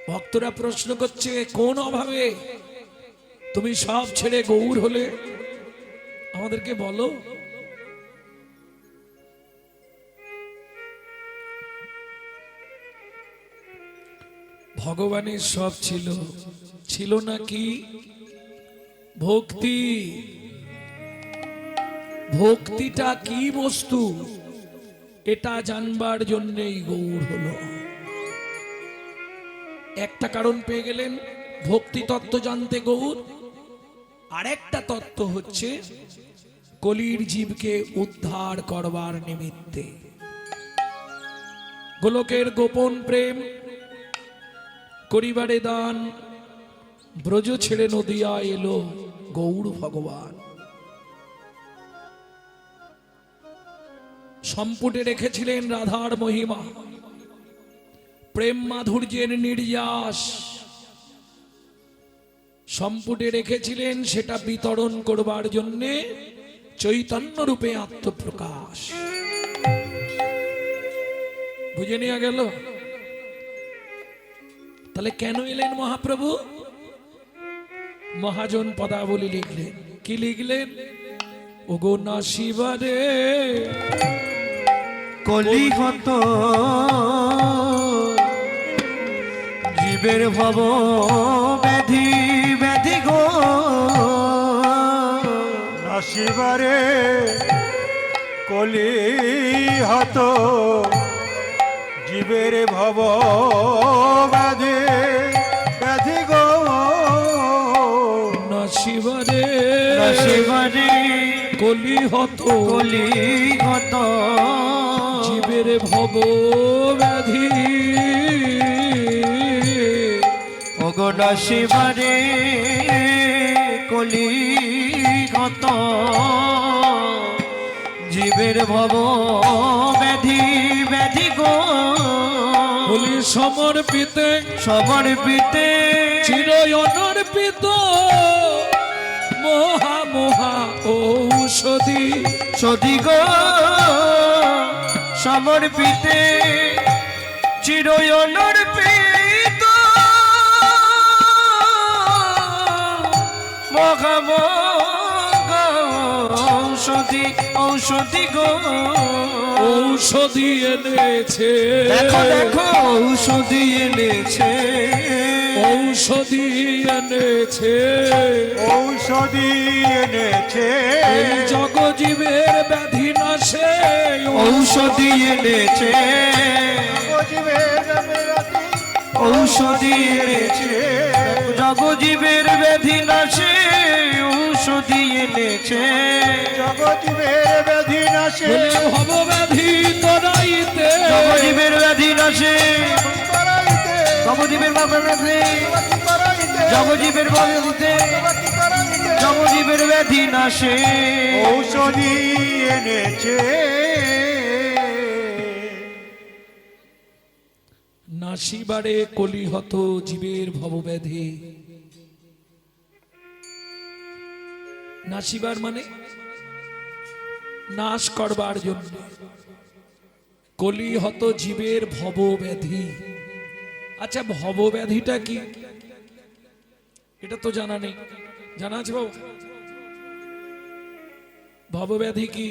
Speaker 1: ভক্তরা প্রশ্ন করছে, কোন অভাবে তুমি সব ছেড়ে গৌর হলে? আমাদেরকে বলো। ভগবানের সব ছিল, ছিল নাকি ভক্তি? ভক্তিটা কি বস্তু এটা জানবার জন্যই গৌর হলো। একটা কারণ পেয়ে গেলেন, ভক্তি তত্ত্ব জানতে গৌর। আরেকটা তত্ত্ব হচ্ছে কলির জীবকে উদ্ধার করবার নিমিত্তে। গোলকের গোপন প্রেম করিবারে দান, ব্রজ ছেড়ে নদিয়া এলো গৌর ভগবান। সম্পুটে রেখেছিলেন রাধার মহিমা, প্রেম মাধুর্যের নির্যাস সম্পুটে রেখেছিলেন, সেটা বিতরণ করবার জন্যে চৈতন্য রূপে আত্মপ্রকাশ। বুঝে নেওয়া গেল? তাহলে কেন এলেন মহাপ্রভু? মহাজন পদাবলী লিখলেন। কি লিখলেন? ওগো না শিবারে
Speaker 2: কলিহত জীবের ভব ব্যাধি ব্যাধি গো
Speaker 3: নাসিবারে কলি হত জীবের ভব ব্যাধি ব্যাধি গো
Speaker 1: না শিবারে
Speaker 2: শিবারে
Speaker 1: কলি হত
Speaker 2: কলিহত
Speaker 1: জীবের ভব ব্যাধি
Speaker 2: অগণ শিবারে কলিহত জীবের ভব ব্যাধি ব্যাধি গো
Speaker 1: বলি সমর্পিতে
Speaker 2: সমর্পিতে
Speaker 1: চির অনর্পিত মহা মহা ঔষধি
Speaker 2: সদি গো সমর্পিতে চির অনর্পিত মহা মহা ঔষধি ঔষধি গো
Speaker 1: ঔষধি এনেছে।
Speaker 2: দেখো দেখো ঔষধি এনেছে
Speaker 1: ঔষধি এনেছে
Speaker 3: ঔষধি এনেছে
Speaker 1: এই জগজীবের ব্যাধি নাশে
Speaker 2: ঔষধি এনেছে ঔষধি এনেছে জগজীবের ব্যাধি নাশে ঔষধি এনেছে
Speaker 3: জগজীবের ব্যাধি নাশে
Speaker 1: ভব ব্যাধি তরাইতে
Speaker 2: জগজীবের ব্যাধি নাশে জগজীবের ব্যাধি জগজীবের ব্যাধিতে জগজীবের ব্যাধি নাশে
Speaker 3: ঔষধি এনেছে
Speaker 1: নাসিবারে কলিহত জীবের ভবব্যাধি। নাসিবার মানে নাশ করবার জন্য। কলি হত জীবের ভব ব্যাধি। আচ্ছা, ভব ব্যাধিটা কি? এটা তো জানা নেই, জানা আছে বাবু? ভব ব্যাধি কি?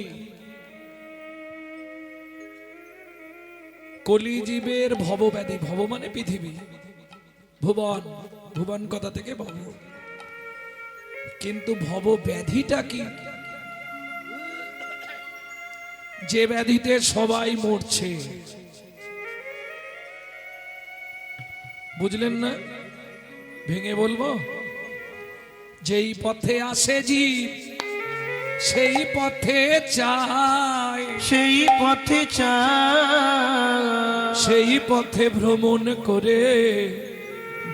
Speaker 1: কলি জীবের ভব ব্যাধি। ভব মানে পৃথিবী, ভুবন, ভুবন কথা থেকে ভব। কিন্তু ভব ব্যাধিটা কি? যে ব্যাধিতে সবাই মরছে, বুঝলেন না? ভেঙে বলবো। যেই পথে আসে জীব সেই পথে চায়,
Speaker 2: সেই পথে চায়,
Speaker 1: সেই পথে ভ্রমণ করে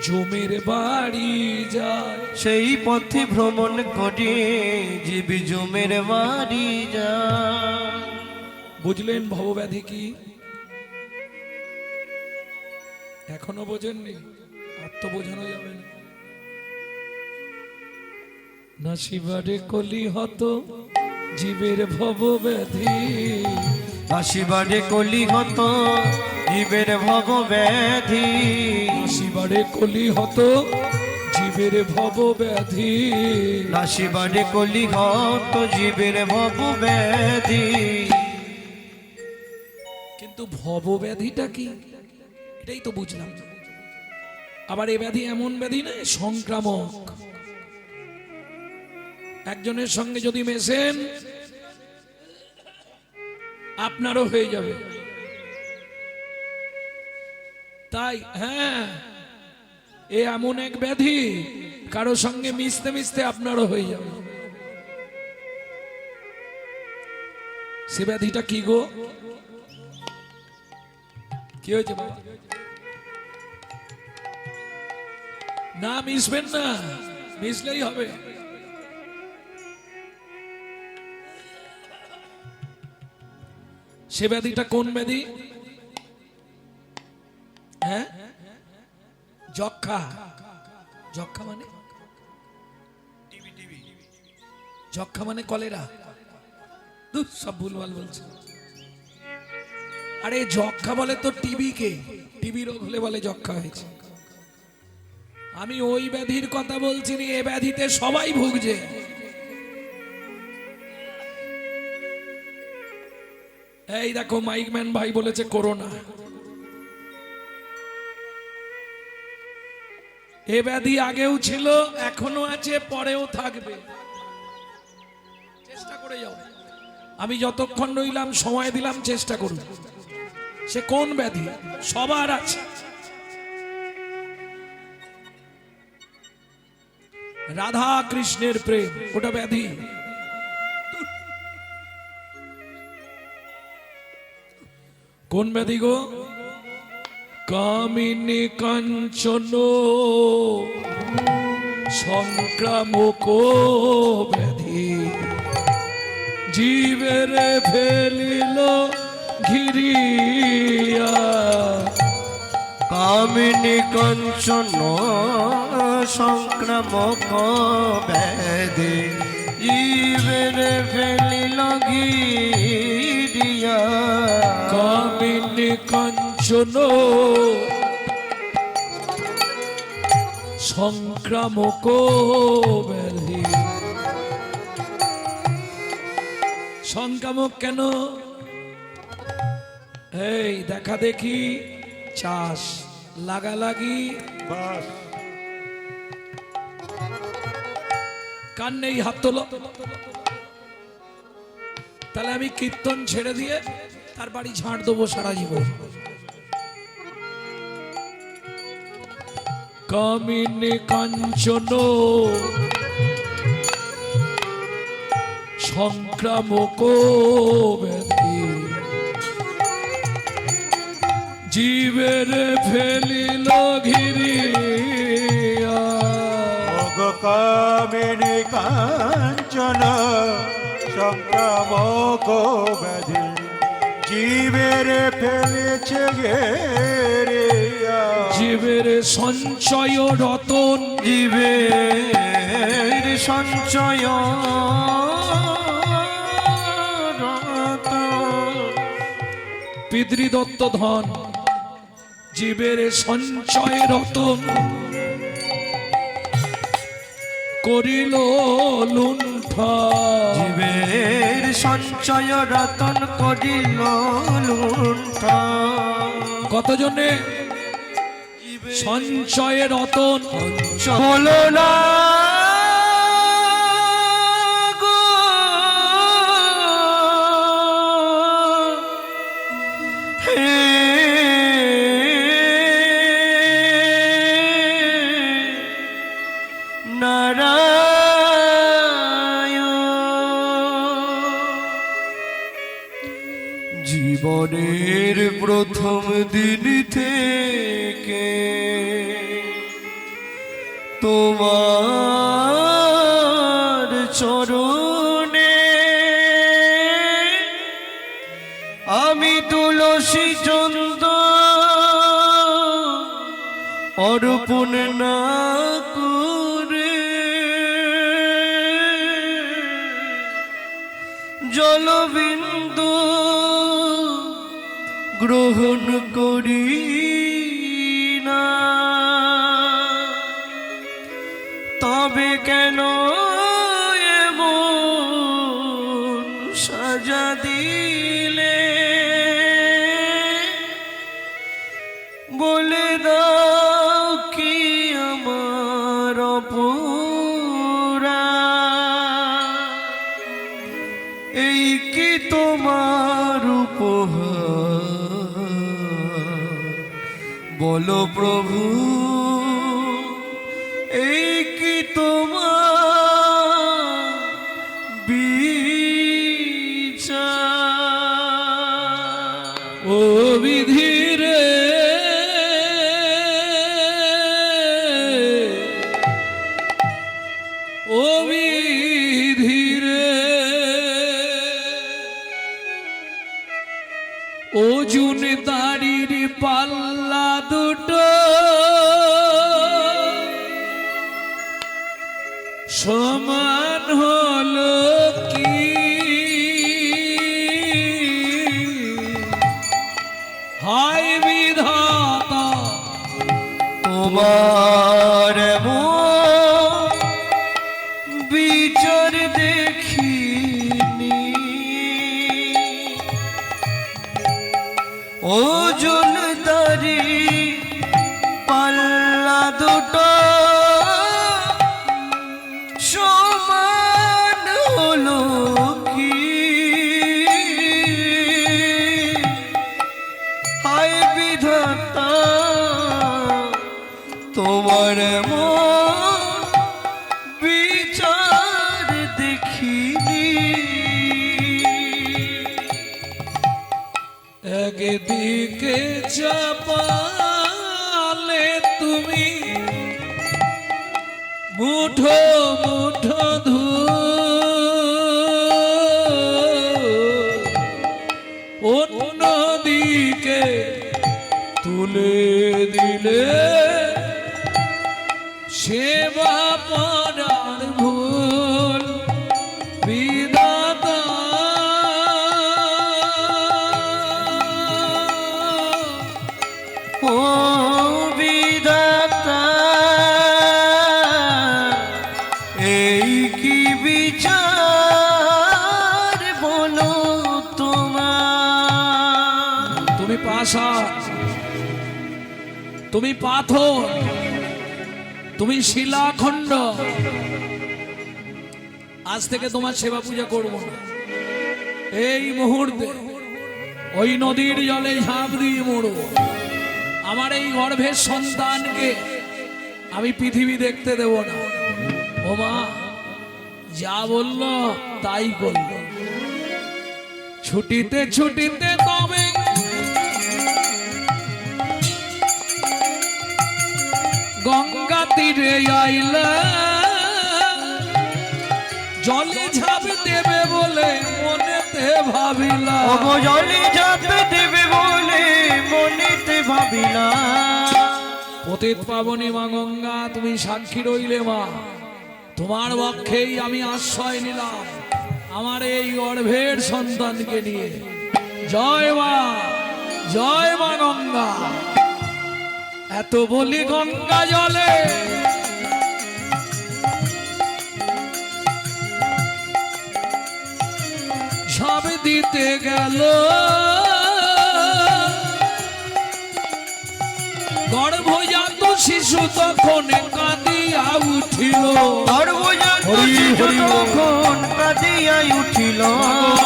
Speaker 1: জমের বাড়ি যায়।
Speaker 2: সেই পথে ভ্রমণ করে জীব জমের বাড়ি যায়।
Speaker 1: বুঝলেন ভবব্যাধি কি? এখনো বোঝেননি? আর তো বোঝানো যাবে না। নাসিবারে কলি হত জীবের ভবব্যাধি,
Speaker 2: আসিবারে কলি হত জীবের ভব ব্যাধি,
Speaker 1: নাসিবারে কলি হত জীবের ভবব্যাধি,
Speaker 2: নাসিবারে কলি হত জীবের ভব ব্যাধি।
Speaker 1: কিন্তু ভবব্যাধিটা কি? এটাই তো বুঝলাম। আবার এ ব্যাধি এমন ব্যাধি না, সংক্রামক। একজনের সঙ্গে যদি মেশেন আপনারও হয়ে যাবে। তাই হ্যাঁ, এ এমন এক ব্যাধি, কারো সঙ্গে মিশতে মিশতে আপনারও হয়ে যাবে। সে ব্যাধিটা কি গো? কি হয়েছে বাবা? না মিশবেন না, মিশলেই হবে। সে ব্যাধিটা কোন ব্যাধি? হ্যাঁ, যক্ষা। যক্ষা মানে? যক্ষা মানে কলেরা। সব ভুলভাল বলছে। আরে যক্ষা বলে তো টিবি কে। টিবি রোগ হলে বলে যক্ষা হয়েছে। আমি ওই ব্যাধির কথা বলছি না। এ ব্যাধিতে সবাই ভুগছে। এই দেখো, মাইকম্যান ভাই বলেছে করোনা। এ ব্যাধি আগেও ছিল, এখনো আছে, পরেও থাকবে। চেষ্টা করে যাও। আমি যতক্ষণ রইলাম, সময় দিলাম, চেষ্টা করুন। সে কোন ব্যাধি? সবার আছে। রাধা কৃষ্ণের প্রেম, ওটা ব্যাধি। কোন ব্যাধি গো? কামিনী কাঞ্চন সংক্রামক ব্যাধি, জীবের ফেলিল ঘিরিয়া।
Speaker 2: কামিনী কাঞ্চন সংক্রামক ব্যাধি, জীবের ফেলিল ঘিরিয়া।
Speaker 1: কামিনী কাঞ্চন সংক্রামক ব্যাধি। সংক্রামক কেন? এই দেখা দেখি, চাষ, লাগালাগি,
Speaker 3: বাস
Speaker 1: কান নেই, হাত তোলো। তাহলে আমি কীর্তন ছেড়ে দিয়ে তার বাড়ি ঝাড় দেবো সারা জীবন। কামিনী কাঞ্চন সংক্রামক ব্যাধি, জীবের ফেলিল ঘিরিয়া।
Speaker 3: কামিনী কাঞ্চন সংক্রামক ব্যাধি, জীবের ফেলেছে ঘেরিয়া।
Speaker 1: জীবের সঞ্চয় রতন,
Speaker 2: জীবের সঞ্চয়
Speaker 1: পিতৃদত্ত ধন জীবের সঞ্চয় রতন করিল লুণ্ঠন।
Speaker 2: জীবের সঞ্চয় রতন করিল লুণ্ঠন।
Speaker 1: কতজনে সঞ্চয় রতন
Speaker 2: বলো না গো, হে জীবনের প্রথম দিন থেকে তোমার চরণে আমি তুলসী চন্দন অর্পণ না করে জলবিন্দু গ্রহণ করি না, তবে কেন এমন সাজা দিলে বলে দাও কি আমার অপরাধ? এই কি তোমার উপহার? বলো প্রভু, এই কি তোমার বিচার?
Speaker 1: ও বিধিরে ও বিধিরে ওজুন দাড়ির পাল্লা দুটো সমান হলো কি? হায় বিধাতা
Speaker 2: তোমার এমন বিচার দেখিনি, ওজন দারি পাল্লা দুটো সমান হলো কি? হায় বিধাতা তোমার এমন বিচার দেখিনি।
Speaker 1: একদিকে চাপালে তুমি মুঠো মুঠো অন্যদিকে তুলে দিলে সেবা পরার ভুল বিধাতা।
Speaker 2: ও বিধাতা, এই কি বিচার বলো তোমার?
Speaker 1: তুমি পাষাণ, তুমি পাথর, তুমি শিলাখণ্ড। আজ থেকে তোমার সেবা পূজা করব না। এই মুহূর্তে ওই নদীর জলে ঝাঁপ দিয়ে মরব। আমার এই গর্ভের সন্তানকে আমি পৃথিবী দেখতে দেব না। ও মা যা বলল তাই করল। ছুটিতে ছুটিতে তবে গঙ্গা তীরে আইলা, জলে ঝাঁপ দেবে বলে মনেতে ভাবিলা।
Speaker 2: জলে ঝাঁপ দেবে বলে মনেতে ভাবিলা।
Speaker 1: পতিত পাবনী মা গঙ্গা, তুমি সাক্ষী রইলে মা। তোমার পক্ষেই আমি আশ্রয় নিলাম আমার এই গর্ভের সন্তানকে নিয়ে। জয় মা। জয় মা গঙ্গা। এত বলি গঙ্গা জলে সব দিতে গেল, গর্ভজাত শিশু তখন কাঁদিয়া উঠিল।
Speaker 2: গর্ভজাত শিশু তখন কাঁদিয়া উঠিল।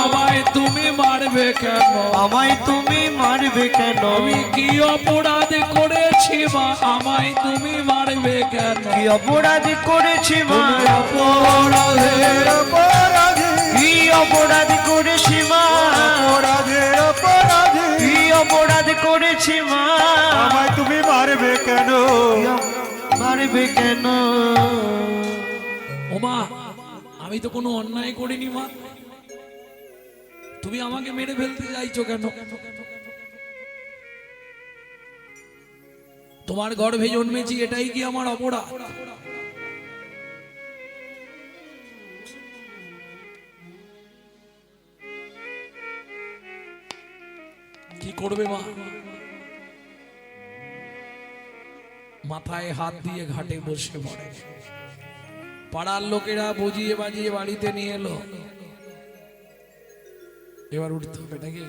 Speaker 1: আমায় তুমি মারবে কেন?
Speaker 2: আমায় তুমি মারবে কেন?
Speaker 1: আমি কি অপরাধ করেছি মা? আমায় তুমি মারবে কেন?
Speaker 2: কি অপরাধ করেছি মা?
Speaker 1: অপরাধে
Speaker 3: অপরাধে
Speaker 2: কি অপরাধ করেছি মা?
Speaker 3: অপরাধে অপরাধে
Speaker 2: কি অপরাধ করেছি মা?
Speaker 3: আমায় তুমি মারবে কেন?
Speaker 2: মারবে কেন?
Speaker 1: ওমা, আমি তো কোনো অন্যায় করিনি মা, তুমি আমাকে মেরে ফেলতে চাইছো কেন? তোমার গর্ভে জন্মেছি, এটাই কি আমার অপরাধ? কি করবে মা? মাথায় হাত দিয়ে ঘাটে বসে পড়ে। পাড়ার লোকেরা বুঝিয়ে বাজিয়ে বাড়িতে নিয়ে এলো। এবার উঠতে হবে নাকি?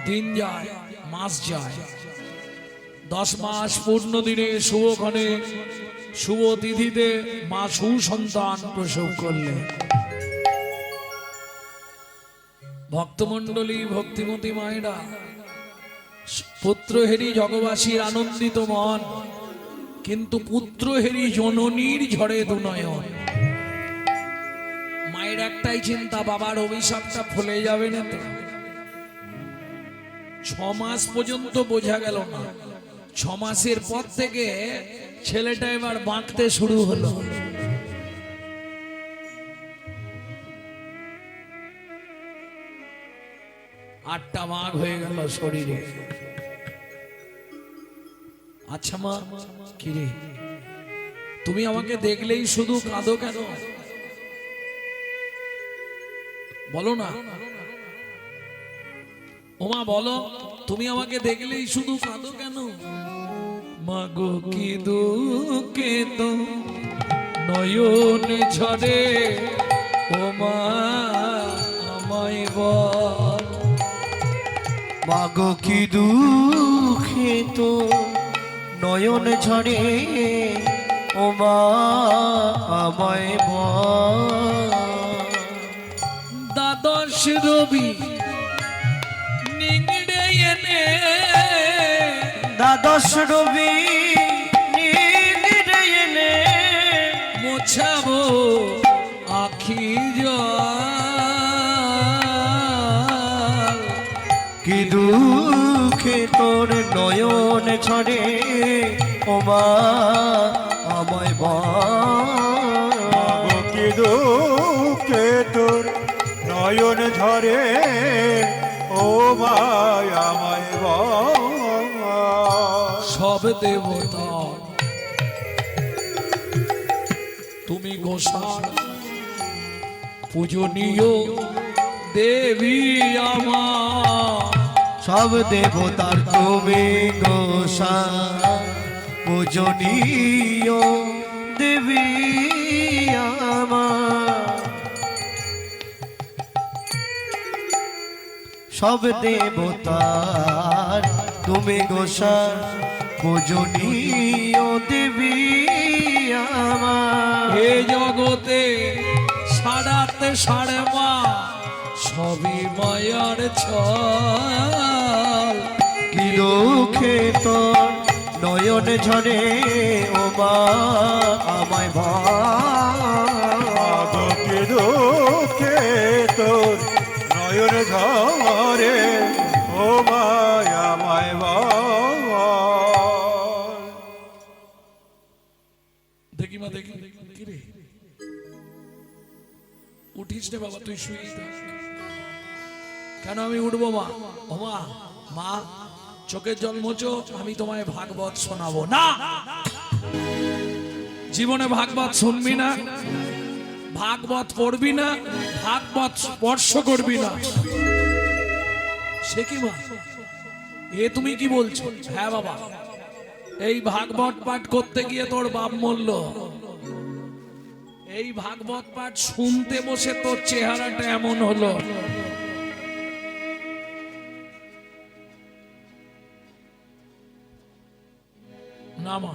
Speaker 1: দিন যায়, মাস যায়, 10 মাস পূর্ণ দিনে শুভক্ষণে শুভ তিথিতে মা সুসন্তান প্রসব করলেন। ভক্তমণ্ডলী, ভক্তিমতী মায়েরা, পুত্রহেরি জগবাসীর আনন্দিত মন, কিন্তু পুত্রহেরি জননীর ঝড়ে দুনয়ন। মায়ের একটাই চিন্তা, বাবার অভিশাপটা ফলে যাবে না তো। 6 মাস পর্যন্ত বোঝা গেল না। 6 মাসের পর থেকে ছেলেটা এবার বাঁকতে শুরু হলো। আটটা মাঘ হয়ে গেল শরীরে। আচ্ছা মা, কিরে তুমি আমাকে দেখলেই শুধু কাঁদো কেন? বলো না ওমা, বলো তুমি আমাকে দেখলেই শুধু কাঁদো কেন? মাগো কি দুঃখে তো নয়ন ঝরে, ওমা আমায় বল।
Speaker 2: মাগো কি দুঃখে তো নয়ন ঝরে, ও মা আমায় বল।
Speaker 1: দ্বাদশ রবি নিংড়ে এনে,
Speaker 2: দ্বাদশ রবি নিংড়ে এনে
Speaker 1: মোছাবো আখি জল।
Speaker 2: কি দুঃখে তোর নয়ন ঝরে, ও মা আমায় বল।
Speaker 3: কি দুঃখে তোর নয়ন ঝরে, ও মায় আমায় বল।
Speaker 1: সব দেবতা তুমি গোসার পূজনীয় দেবী আমার।
Speaker 2: সব দেবতার তুমি গোসা পূজনীয় দেবী আমার। সব দেবতার তুমি গোসা পূজনীয় দেবী আমার।
Speaker 1: হে জগতে সারাতে সাড়ে মা, সবই মায়ার ছল।
Speaker 2: কি দুঃখে তোর নয়ন ঝরে, ও মা আমায় বল।
Speaker 3: কি দুঃখে তোর নয়ন ঝরে, ও মায় আমায় বল।
Speaker 1: দেখি মা দেখি, কি রে উঠিস রে বাবা, তুই শুয়ে থাক। কেন আমি উঠবো মা? ও মা, মা চোখের জল মোচো, আমি তোমায় ভাগবত শোনাবো না। জীবনে ভাগবত শুনবি না? ভাগবত পড়বি না, ভাগবত স্পর্শ করবি না। সে কি মা, এ তুমি কি বলছো? হ্যাঁ বাবা, এই ভাগবত পাঠ করতে গিয়ে তোর বাপ মরল। এই ভাগবত পাঠ শুনতে বসে তোর চেহারাটা এমন হলো। না মা,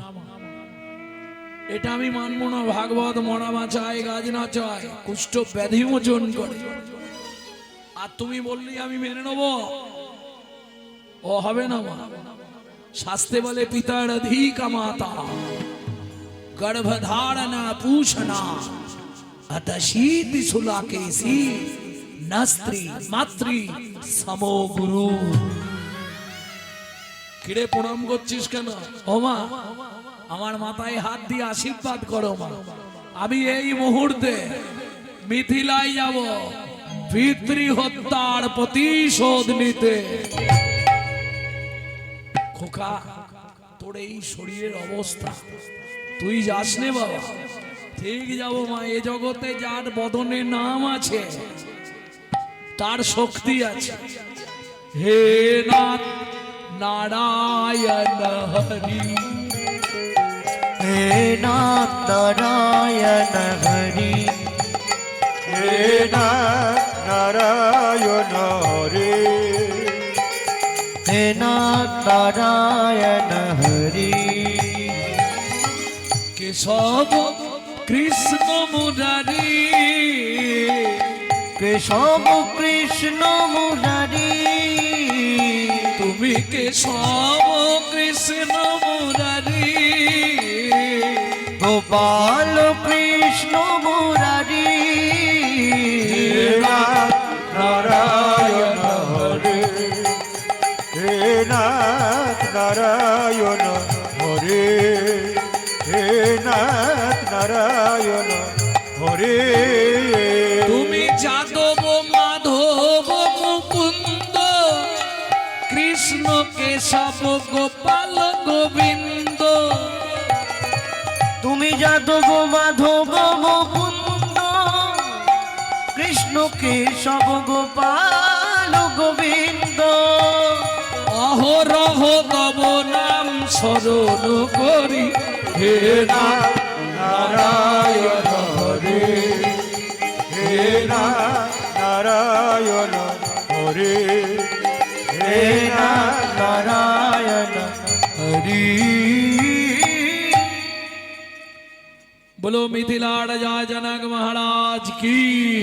Speaker 1: এটা আমি মানবো না। ভাগবত মরা বাঁচায়, গাছ না চায়, কুষ্ঠ ব্যাধি মোচন করে। আর তুমি বললি আমি মেনে নেব? ও হবে না মা। শাস্ত্রে বলে পিতার অধিকা মাতা গর্ভধারণা पूषणा अतशीति सुलाकेसी नस्त्री मातृ समो गुरु। কিরে প্রণাম করছিস কেন? ও মা, আমার মাথায় হাত দিয়ে আশীর্বাদ করো মা। আমি এই মুহূর্তে মিথিলায় যাব পিতৃ হত্যার প্রতিশোধ নিতে। খোকা, তোর এই শরীরের অবস্থা, তুই যাস নে বাবা। ঠিক যাবো মা। এ জগতে যার বদনে নাম আছে তার শক্তি আছে। হে নাথ নারায়ণ হরি,
Speaker 2: হে নাথ নারায়ণ হরি,
Speaker 3: হে নাথ নারায়ণ হরে,
Speaker 2: হে নাথ নারায়ণ হরি।
Speaker 1: কেশব কৃষ্ণ মুরারি,
Speaker 2: কেশব কৃষ্ণ মুরারি,
Speaker 1: তুমি কেশব কৃষ্ণ মুরারি,
Speaker 2: গোপাল কৃষ্ণ মুরারি।
Speaker 3: হে নাথ নারায়ণ হরে, হে নাথ নারায়ণ হরে, হে নাথ নারায়ণ হরে।
Speaker 1: তুমি যাদব মাধব মুকুন্দ কৃষ্ণ কেশব গোপাল গোবিন্দ।
Speaker 2: তুমি যাদব মাধব মুকুন্দ কৃষ্ণ কেশব গোপাল গোবিন্দ।
Speaker 1: অহরহ তব নাম স্মরণ করি, হে নাথ
Speaker 3: নারায়ণ হরে, হে নাথ নারায়ণ হরে, হে নাথ
Speaker 2: নারায়ণ হরি।
Speaker 1: बोलो मिथिला राजा जनक महाराज की।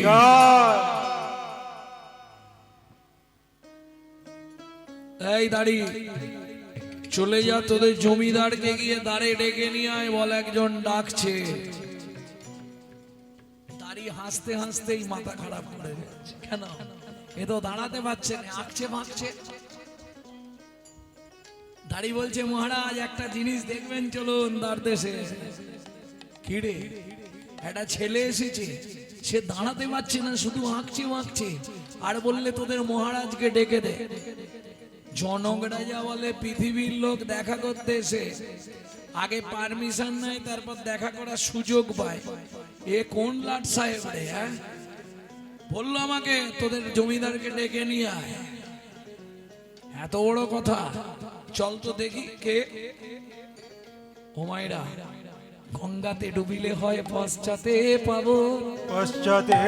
Speaker 3: জয়।
Speaker 1: এই দাড়ি চলে যা, তোদের জমিদারকে গিয়ে দাঁড়ে ডেকে নিয়ে আয়, বল একজন ডাকছে। দাড়ি হাসতে হাসতেই মাথা খারাপ করে যাচ্ছে। কেন? এ তো দাঁড়াতে পারছে না, আঁকছে ভাগছে। দাড়ি বলছে মহারাজ একটা জিনিস দেখবেন, চলুন দ্বারদেশে। কিরে, একটা ছেলে এসেছে, সে দাঁড়াতে পারছে না, শুধু আঁকছে আঁকছে। আর বললে তোদের মহারাজকে ডেকে দে। জনকরা যা বলে, পৃথিবীর লোক দেখা করতে এসে আগে পারমিশন নেয়, তারপর দেখা করার সুযোগ পায়। এ কোন লাট সাহেব রে? হ্যাঁ, বললো আমাকে তোদের জমিদারকে ডেকে নিয়ে আয়। এত বড় কথা? চল তো দেখি কে। ও মায়েরা, গঙ্গাতে ডুবিলে হয় পশ্চাতে পাবো,
Speaker 3: পশ্চাতে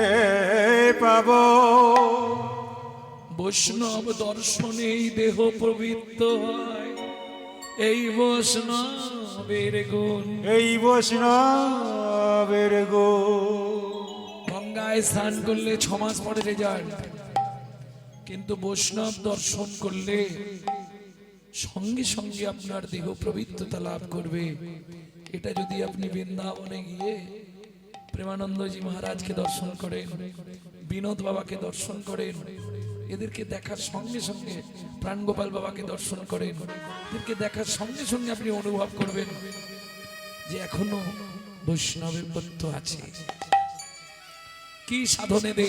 Speaker 3: পাব,
Speaker 1: বৈষ্ণব দর্শনেই দেহ পবিত্র হয়, এই বৈষ্ণবের গুণ।
Speaker 3: এই বৈষ্ণবের গো।
Speaker 1: গঙ্গায় স্নান করলে 6 মাস পরে রেজাল্ট, কিন্তু বৈষ্ণব দর্শন করলে সঙ্গে সঙ্গে আপনার দেহ পবিত্রতা লাভ করবে। এটা যদি আপনি বৃন্দাবনে গিয়ে প্রেমানন্দজি মহারাজকে দর্শন করেন, বিনোদ বাবাকে দর্শন করেন, এদেরকে দেখার সঙ্গে সঙ্গে প্রাণগোপাল বাবাকে দর্শন করেন, এদেরকে দেখার সঙ্গে সঙ্গে আপনি অনুভব করবেন যে এখনো বৈষ্ণবের তত্ত্ব আছে। কি সাধনে দে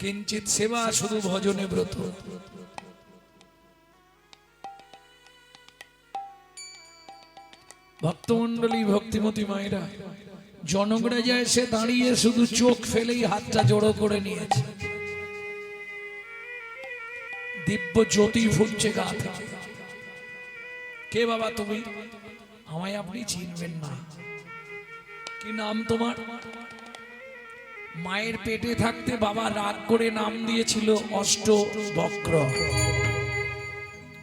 Speaker 1: কিঞ্চিত সেবা, শুধু ভজনে ব্রত। ভক্তমন্ডলী, ভক্তিমতী মায়েরা, জনকরা যায় সে দাঁড়িয়ে শুধু চোখ ফেলেই হাতটা জড়ো করে নিয়েছে। দিব্য জ্যোতি ফুটছে গা থেকে। কে বাবা তুমি? আমায় আপনি চিনবেন না। কি নাম তোমার? মায়ের পেটে থাকতে বাবা রাগ করে নাম দিয়েছিল অষ্টবক্র।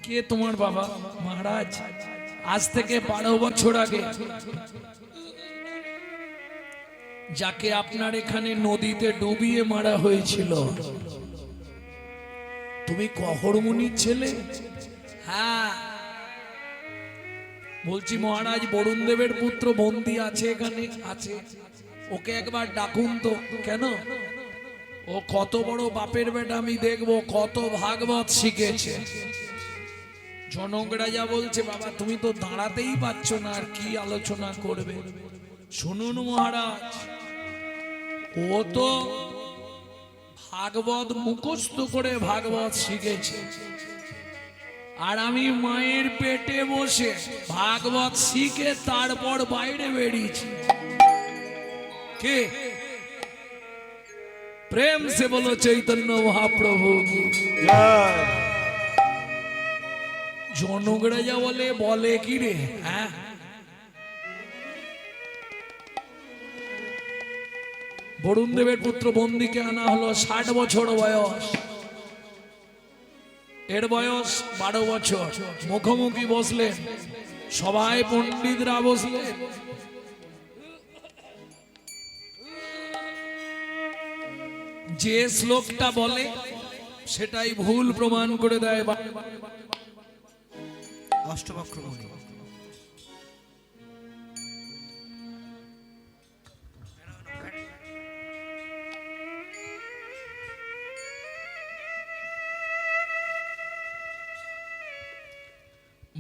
Speaker 1: কে তোমার বাবা? মহারাজ, আজ থেকে 12 বছর আগে যাকে আপনার এখানে নদীতে ডুবিয়ে মারা হয়েছিল, তুমি কহরমুনির ছেলে? হ্যাঁ বলছি মহারাজ, বরুণ দেবের পুত্র বন্দী আছে এখানে, আছে, ওকে একবার ডাকুন তো। কেন? ও কত বড় বাপের বেটা আমি দেখবো, কত ভাগবত শিখেছে। জনক রাজা বলছে বাবা তুমি তো দাঁড়াতেই পারছ না, আর কি আলোচনা করবে? শুনুন মহারাজ, ও তো ভাগবত মুখস্থ করে ভাগবত শিখেছে, আর আমি মায়ের পেটে বসে ভাগবত শিখে তারপর বাইরে বেরিয়েছি। কে? প্রেম সে বলো চৈতন্য মহাপ্রভু কি
Speaker 3: জয়।
Speaker 1: জনক রাজা বলে কি রে? হ্যাঁ, বরুণ দেবের পুত্র বন্দীকে আনা হলো, 60 বছর বয়স, এর বয়স 12 বছর। মুখোমুখি বসলেন, সবাই পণ্ডিতরা বসলেন। যে শ্লোকটা বলে সেটাই ভুল প্রমাণ করে দেয়।
Speaker 2: অষ্টবক্র মুনি।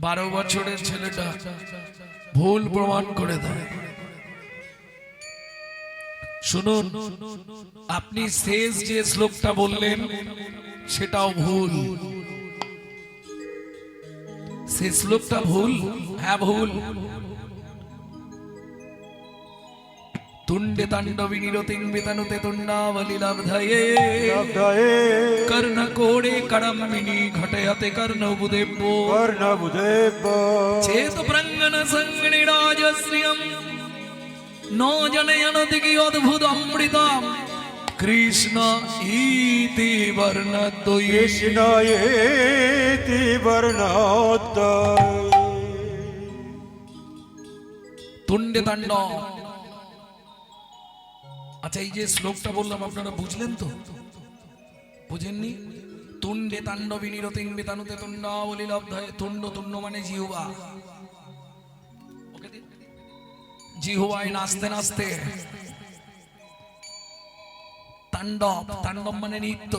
Speaker 1: 12 বছরের ছেলেটা ভুল প্রমাণ করে দেয়। শুনুন, আপনি শেষ যে শ্লোকটা বললেন সেটাও ভুল। সে শ্লোকটা ভুল। হ্যাঁ ভুল। তুণ্ডে তাণ্ডবী নিরতিং বিতানুতে তুণ্ডাবলী লব্ধয়ে কর্ণ কোড়ে করম্বিনী ঘটয়তে কর্ণবুদেব্য
Speaker 3: কর্ণবুদেব্য
Speaker 1: চেত প্রাঙ্গণ সংগণি রাজশ্রিয়ম ন জনয়নতি কি অদ্ভুত অমৃতম কৃষ্ণ ইতি বর্ণদ্বয়ী।
Speaker 3: কৃষ্ণ ইতি বর্ণদ্বয়ী।
Speaker 1: তুণ্ডে তাণ্ডব। আচ্ছা, এই যে শ্লোকটা বললাম আপনারা বুঝলেন তো? বুঝেননি? তুণ্ডে তাণ্ডবী নিরতিং বিতানুতে তুণ্ডাবলী লব্ধয়ে। তুণ্ড, তুণ্ড মানে জিহ্বা। জিহ্বায় নাচতে নাচতে তাণ্ডব, তাণ্ডব মানে নৃত্য।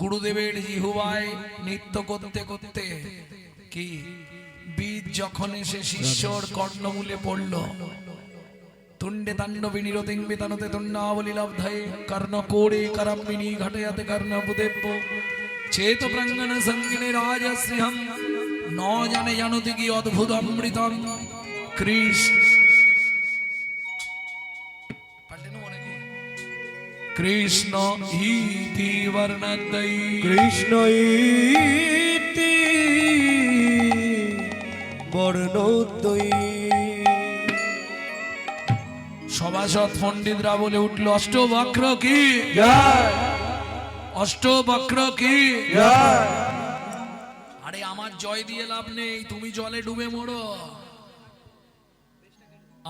Speaker 1: গুরুদেবের জিহ্বায় নৃত্য করতে করতে কি বীজ যখন এসে শিষ্যর কর্ণমূলে পড়ল, তুণ্ডে তাণ্ডবী নিরতিং বিতানুতে তুণ্ডাবলী লব্ধয়ে কর্ণ কোড়ে করম্বিনী ঘটয়তে কর্ণবুদেব্য চেত প্রাঙ্গণ সংগিনী রাজশ্রিয়ম ন জানে জানতি কি অদ্ভুত অমৃতম কৃষ্ণ কৃষ্ণ ইতি বর্ণদ্বয়ী।
Speaker 2: কৃষ্ণ ইতি বর্ণদ্বয়ী।
Speaker 1: সভাসদ পণ্ডিতরা বলে উঠল, অষ্টবক্র কি? অষ্টবক্র কি? আরে আমার জয় দিয়ে লাভ নেই, তুমি জলে ডুবে মরো।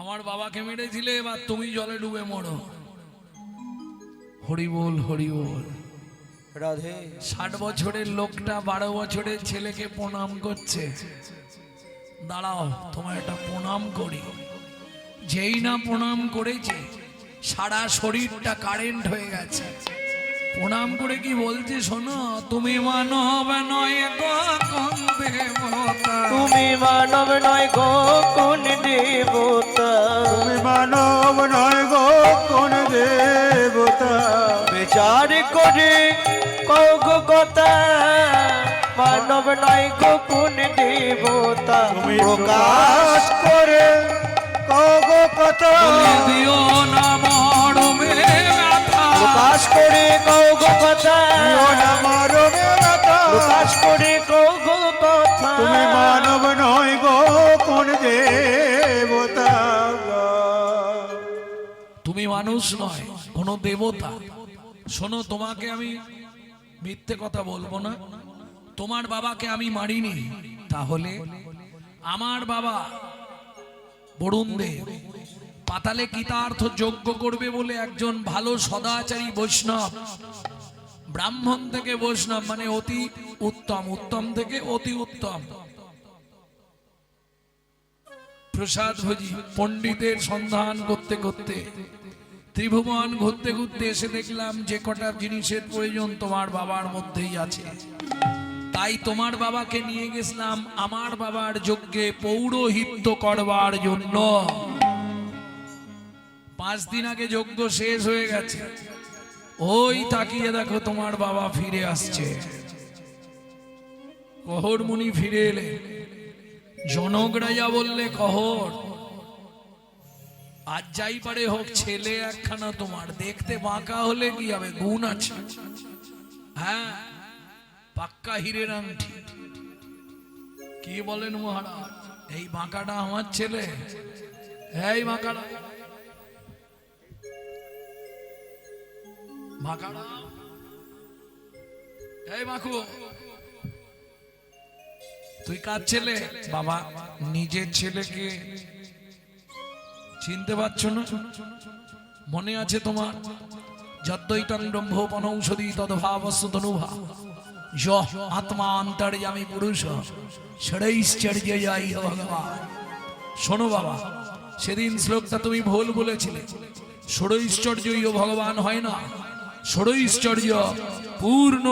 Speaker 1: আমার বাবাকে মেরেছিলে, এবার তুমি জলে ডুবে মরো। হরি বল, হরি বল।
Speaker 2: রাধে।
Speaker 1: 60 বছরের লোকটা 12 বছরের ছেলেকে প্রণাম করছে। দাঁড়াও, তোমার একটা প্রণাম করি। যেই না প্রণাম করেছে, সারা শরীরটা কারেন্ট হয়ে গেছে। প্রণাম করে কি বলছে শোনো, তুমি মানব নয় গো কোন দেবতা,
Speaker 2: তুমি মানব নয় গো কোন দেবতা,
Speaker 3: তুমি মানব নয় গো কোন দেবতা,
Speaker 2: বিচার করে কও গো কথা, মানব নয় গো কোন দেবতা,
Speaker 3: তুমি
Speaker 2: প্রকাশ করে কও গো কথা, সাহস করে কগো কথা
Speaker 3: তুমি মানব নয় গো কোন দেবতা
Speaker 1: তুমি মানুষ নয় কোন দেবতা। শোনো, তোমাকে আমি মিথ্যে কথা বলবো না। তোমার বাবাকে আমি মারিনি, তাহলে আমার বাবা বরুণ দেব পাতালে কৃতার্থ যজ্ঞ করবে বলে একজন ভালো সদাচারী বৈষ্ণব, ব্রাহ্মণ থেকে বৈষ্ণব মানে অতি উত্তম, উত্তম থেকে অতি উত্তম প্রসাদ ভোজি পণ্ডিতের সন্ধান করতে করতে ত্রিভুবন ঘুরতে ঘুরতে এসে দেখলাম যে কটা জিনিসের প্রয়োজন তোমার বাবার মধ্যেই আছে। তাই তোমার বাবাকে নিয়ে গেছিলাম আমার বাবার যজ্ঞে পৌরোহিত্য করবার জন্য। 5 দিন আগে যজ্ঞ শেষ হয়ে গেছে, ওই তাকিয়ে দেখো তোমার বাবা ফিরে আসছে। কহর মুনি ফিরে এলে, জনক রাজা বললে কহর আজ যাই পারে হোক ছেলে একখানা তোমার, দেখতে বাঁকা হলে কি হবে, গুণ আছে, হ্যাঁ পাক্কা হীরের আংটি। কি বলেন মহারাজ, এই বাঁকাটা আমার ছেলে, এই বাঁকাটা বাঁকাটা এই বাঁকু তুই কার ছেলে? বাবা নিজের ছেলেকে চিনতে পারছো না? মনে আছে তোমার? যদ্দৈতং ব্রহ্মোপনৌষধি তদ্ভাবস্য তনুভা যহ আত্মা অন্তর্যামী পুরুষ ষড়ৈশ্চর্যয়াই ভগবান। শোনো বাবা, সেদিন শ্লোকটা তুমি ভুল বলেছিলে। ষড়ৈশ্চর্যই ভগবান হয় না, ষড়ৈশ্চর্য পূর্ণ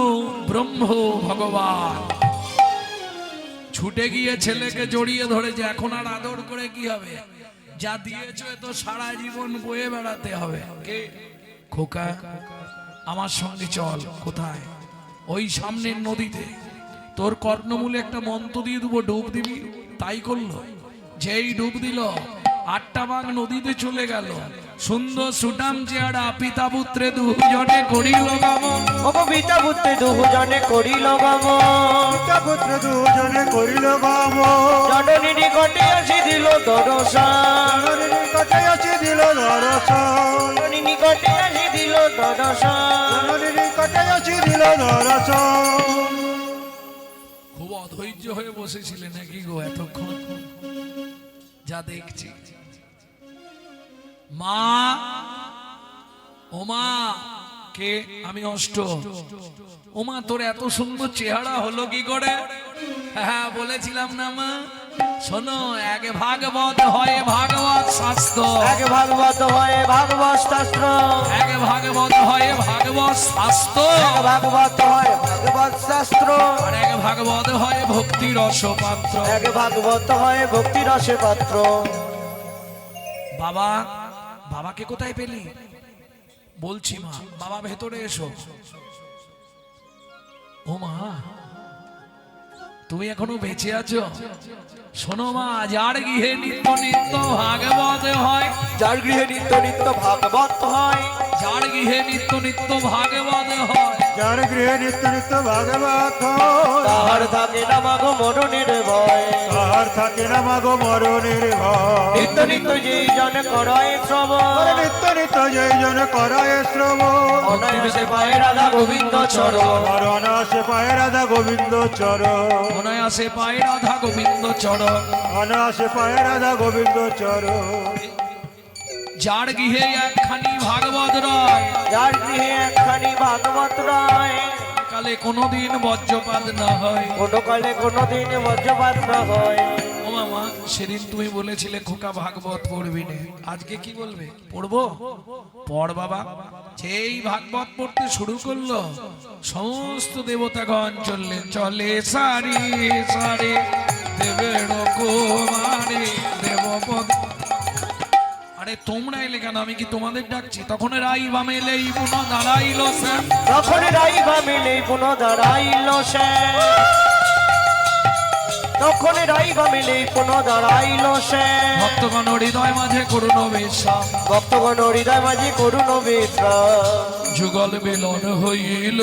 Speaker 1: ব্রহ্ম ভগবান। ছুটে গিয়ে ছেলেকে জড়িয়ে ধরেছে, এখন আর আদর করে কি হবে? যা দিয়েছো তো সারা জীবন বয়ে বেড়াতে হবে। কে? খোকা আমার সঙ্গে চল। কোথায়? ওই সামনের নদীতে। তোর কর্ণমূলে একটা মন্ত্র দিয়ে দেবো, ডুব দিবি। তাই করলো, যেই ডুব দিল 8টা বাঘ নদীতে চলে গেল। সুন্দর সুটাম চেহারা পিতা পুত্রে দুজনে করিল গমন।
Speaker 2: ওগো পিতা পুত্রে দুজনে করিল গমন।
Speaker 3: পিতা পুত্র দুজনে করিল গমন।
Speaker 2: জননী নিকটে আসি দিল দর্শন।
Speaker 3: জননী নিকটে আসি দিল দর্শন।
Speaker 2: জননী নিকটে আসি দিল দর্শন।
Speaker 3: জননী নিকটে আসি দিল দর্শন।
Speaker 1: খুব অধৈর্য হয়ে বসেছিলেন নাকি গো এতক্ষণ? যা দেখছি মা, ওমা কে? আমি অষ্ট। ওমা তোর এত সুন্দর চেহারা হলো কি করে? হ্যাঁ বলেছিলাম না মা। শোনো, এক ভাগবত হয় ভাগবত শাস্ত্র,
Speaker 2: এক ভাগবত হয় ভাগবত শাস্ত্র,
Speaker 1: এক ভাগবত হয় ভাগবত শাস্ত্র,
Speaker 2: এক ভাগবত হয় ভাগবত শাস্ত্র,
Speaker 1: আর এক ভাগবত হয় ভক্তি রসপাত্র।
Speaker 2: এক ভাগবত হয় ভক্তি রসে পাত্র।
Speaker 1: বাবা, বাবাকে কোথায় পেলি? বলছি মা। বাবা ভেতরে এসো। ও মা, তুমি এখনো বেঁচে আছো? শোনো মা, যার গৃহে নিত্য নিত্য ভাগবত হয়,
Speaker 2: যার গৃহে নিত্য নিত্য ভাগবত হয়,
Speaker 1: যার গৃহে নিত্য নিত্য ভাগবত হয়,
Speaker 3: যার গৃহে নিত্য নিত্য ভাগবত হয়,
Speaker 2: তাহার থাকে না মাগো মরণের ভয়।
Speaker 3: তাহার থাকে না মাগো মরণের ভয়।
Speaker 2: নিত্য নিত্য যেই জন করায় শ্রবণ,
Speaker 3: নিত্য নিত্য যেই জন করায় শ্রবণ,
Speaker 2: অনায়াসে পায় রাধা গোবিন্দ চরণ।
Speaker 3: আর অনায়াসে পায় রাধা গোবিন্দ চরণ।
Speaker 1: অনায়াসে পায় রাধা গোবিন্দ চরণ।
Speaker 3: অনায়াসে পায় রাধা গোবিন্দ চরণ।
Speaker 1: যার গৃহে একখানি ভাগবত রয়,
Speaker 2: যার গৃহে একখানি ভাগবত রয়,
Speaker 1: কালে কোনোদিন বজ্রপাত না হয়।
Speaker 2: কোনো কালে কোনোদিন বজ্রপাত না হয়।
Speaker 1: ও মামা, সেদিন তুমি বলেছিলে খোকা ভাগবত পড়বি না, আজকে কি বলবে? পড়বো? পড় বাবা। যেই ভাগবত পড়তে শুরু করলো, সমস্ত দেবতাগণ চললেন চলে সারি সারি দেবের কুমারী দেবপদ। আরে তোমরা এলে কেন? আমি কি তোমাদের ডাকছি? তখন রাই বামেলে পুনঃ দাঁড়াইল সে,
Speaker 2: তখন রাইবা মিলে পুনঃ দাঁড়াইল সে, তখন রাইবা মিলে পুনঃ দাঁড়াইল সে।
Speaker 1: ভক্তগণ হৃদয় মাঝে করুণ বেশাম,
Speaker 2: ভক্তগণ হৃদয় মাঝে করুণ বিশ্রাম।
Speaker 1: যুগল বেলন হইল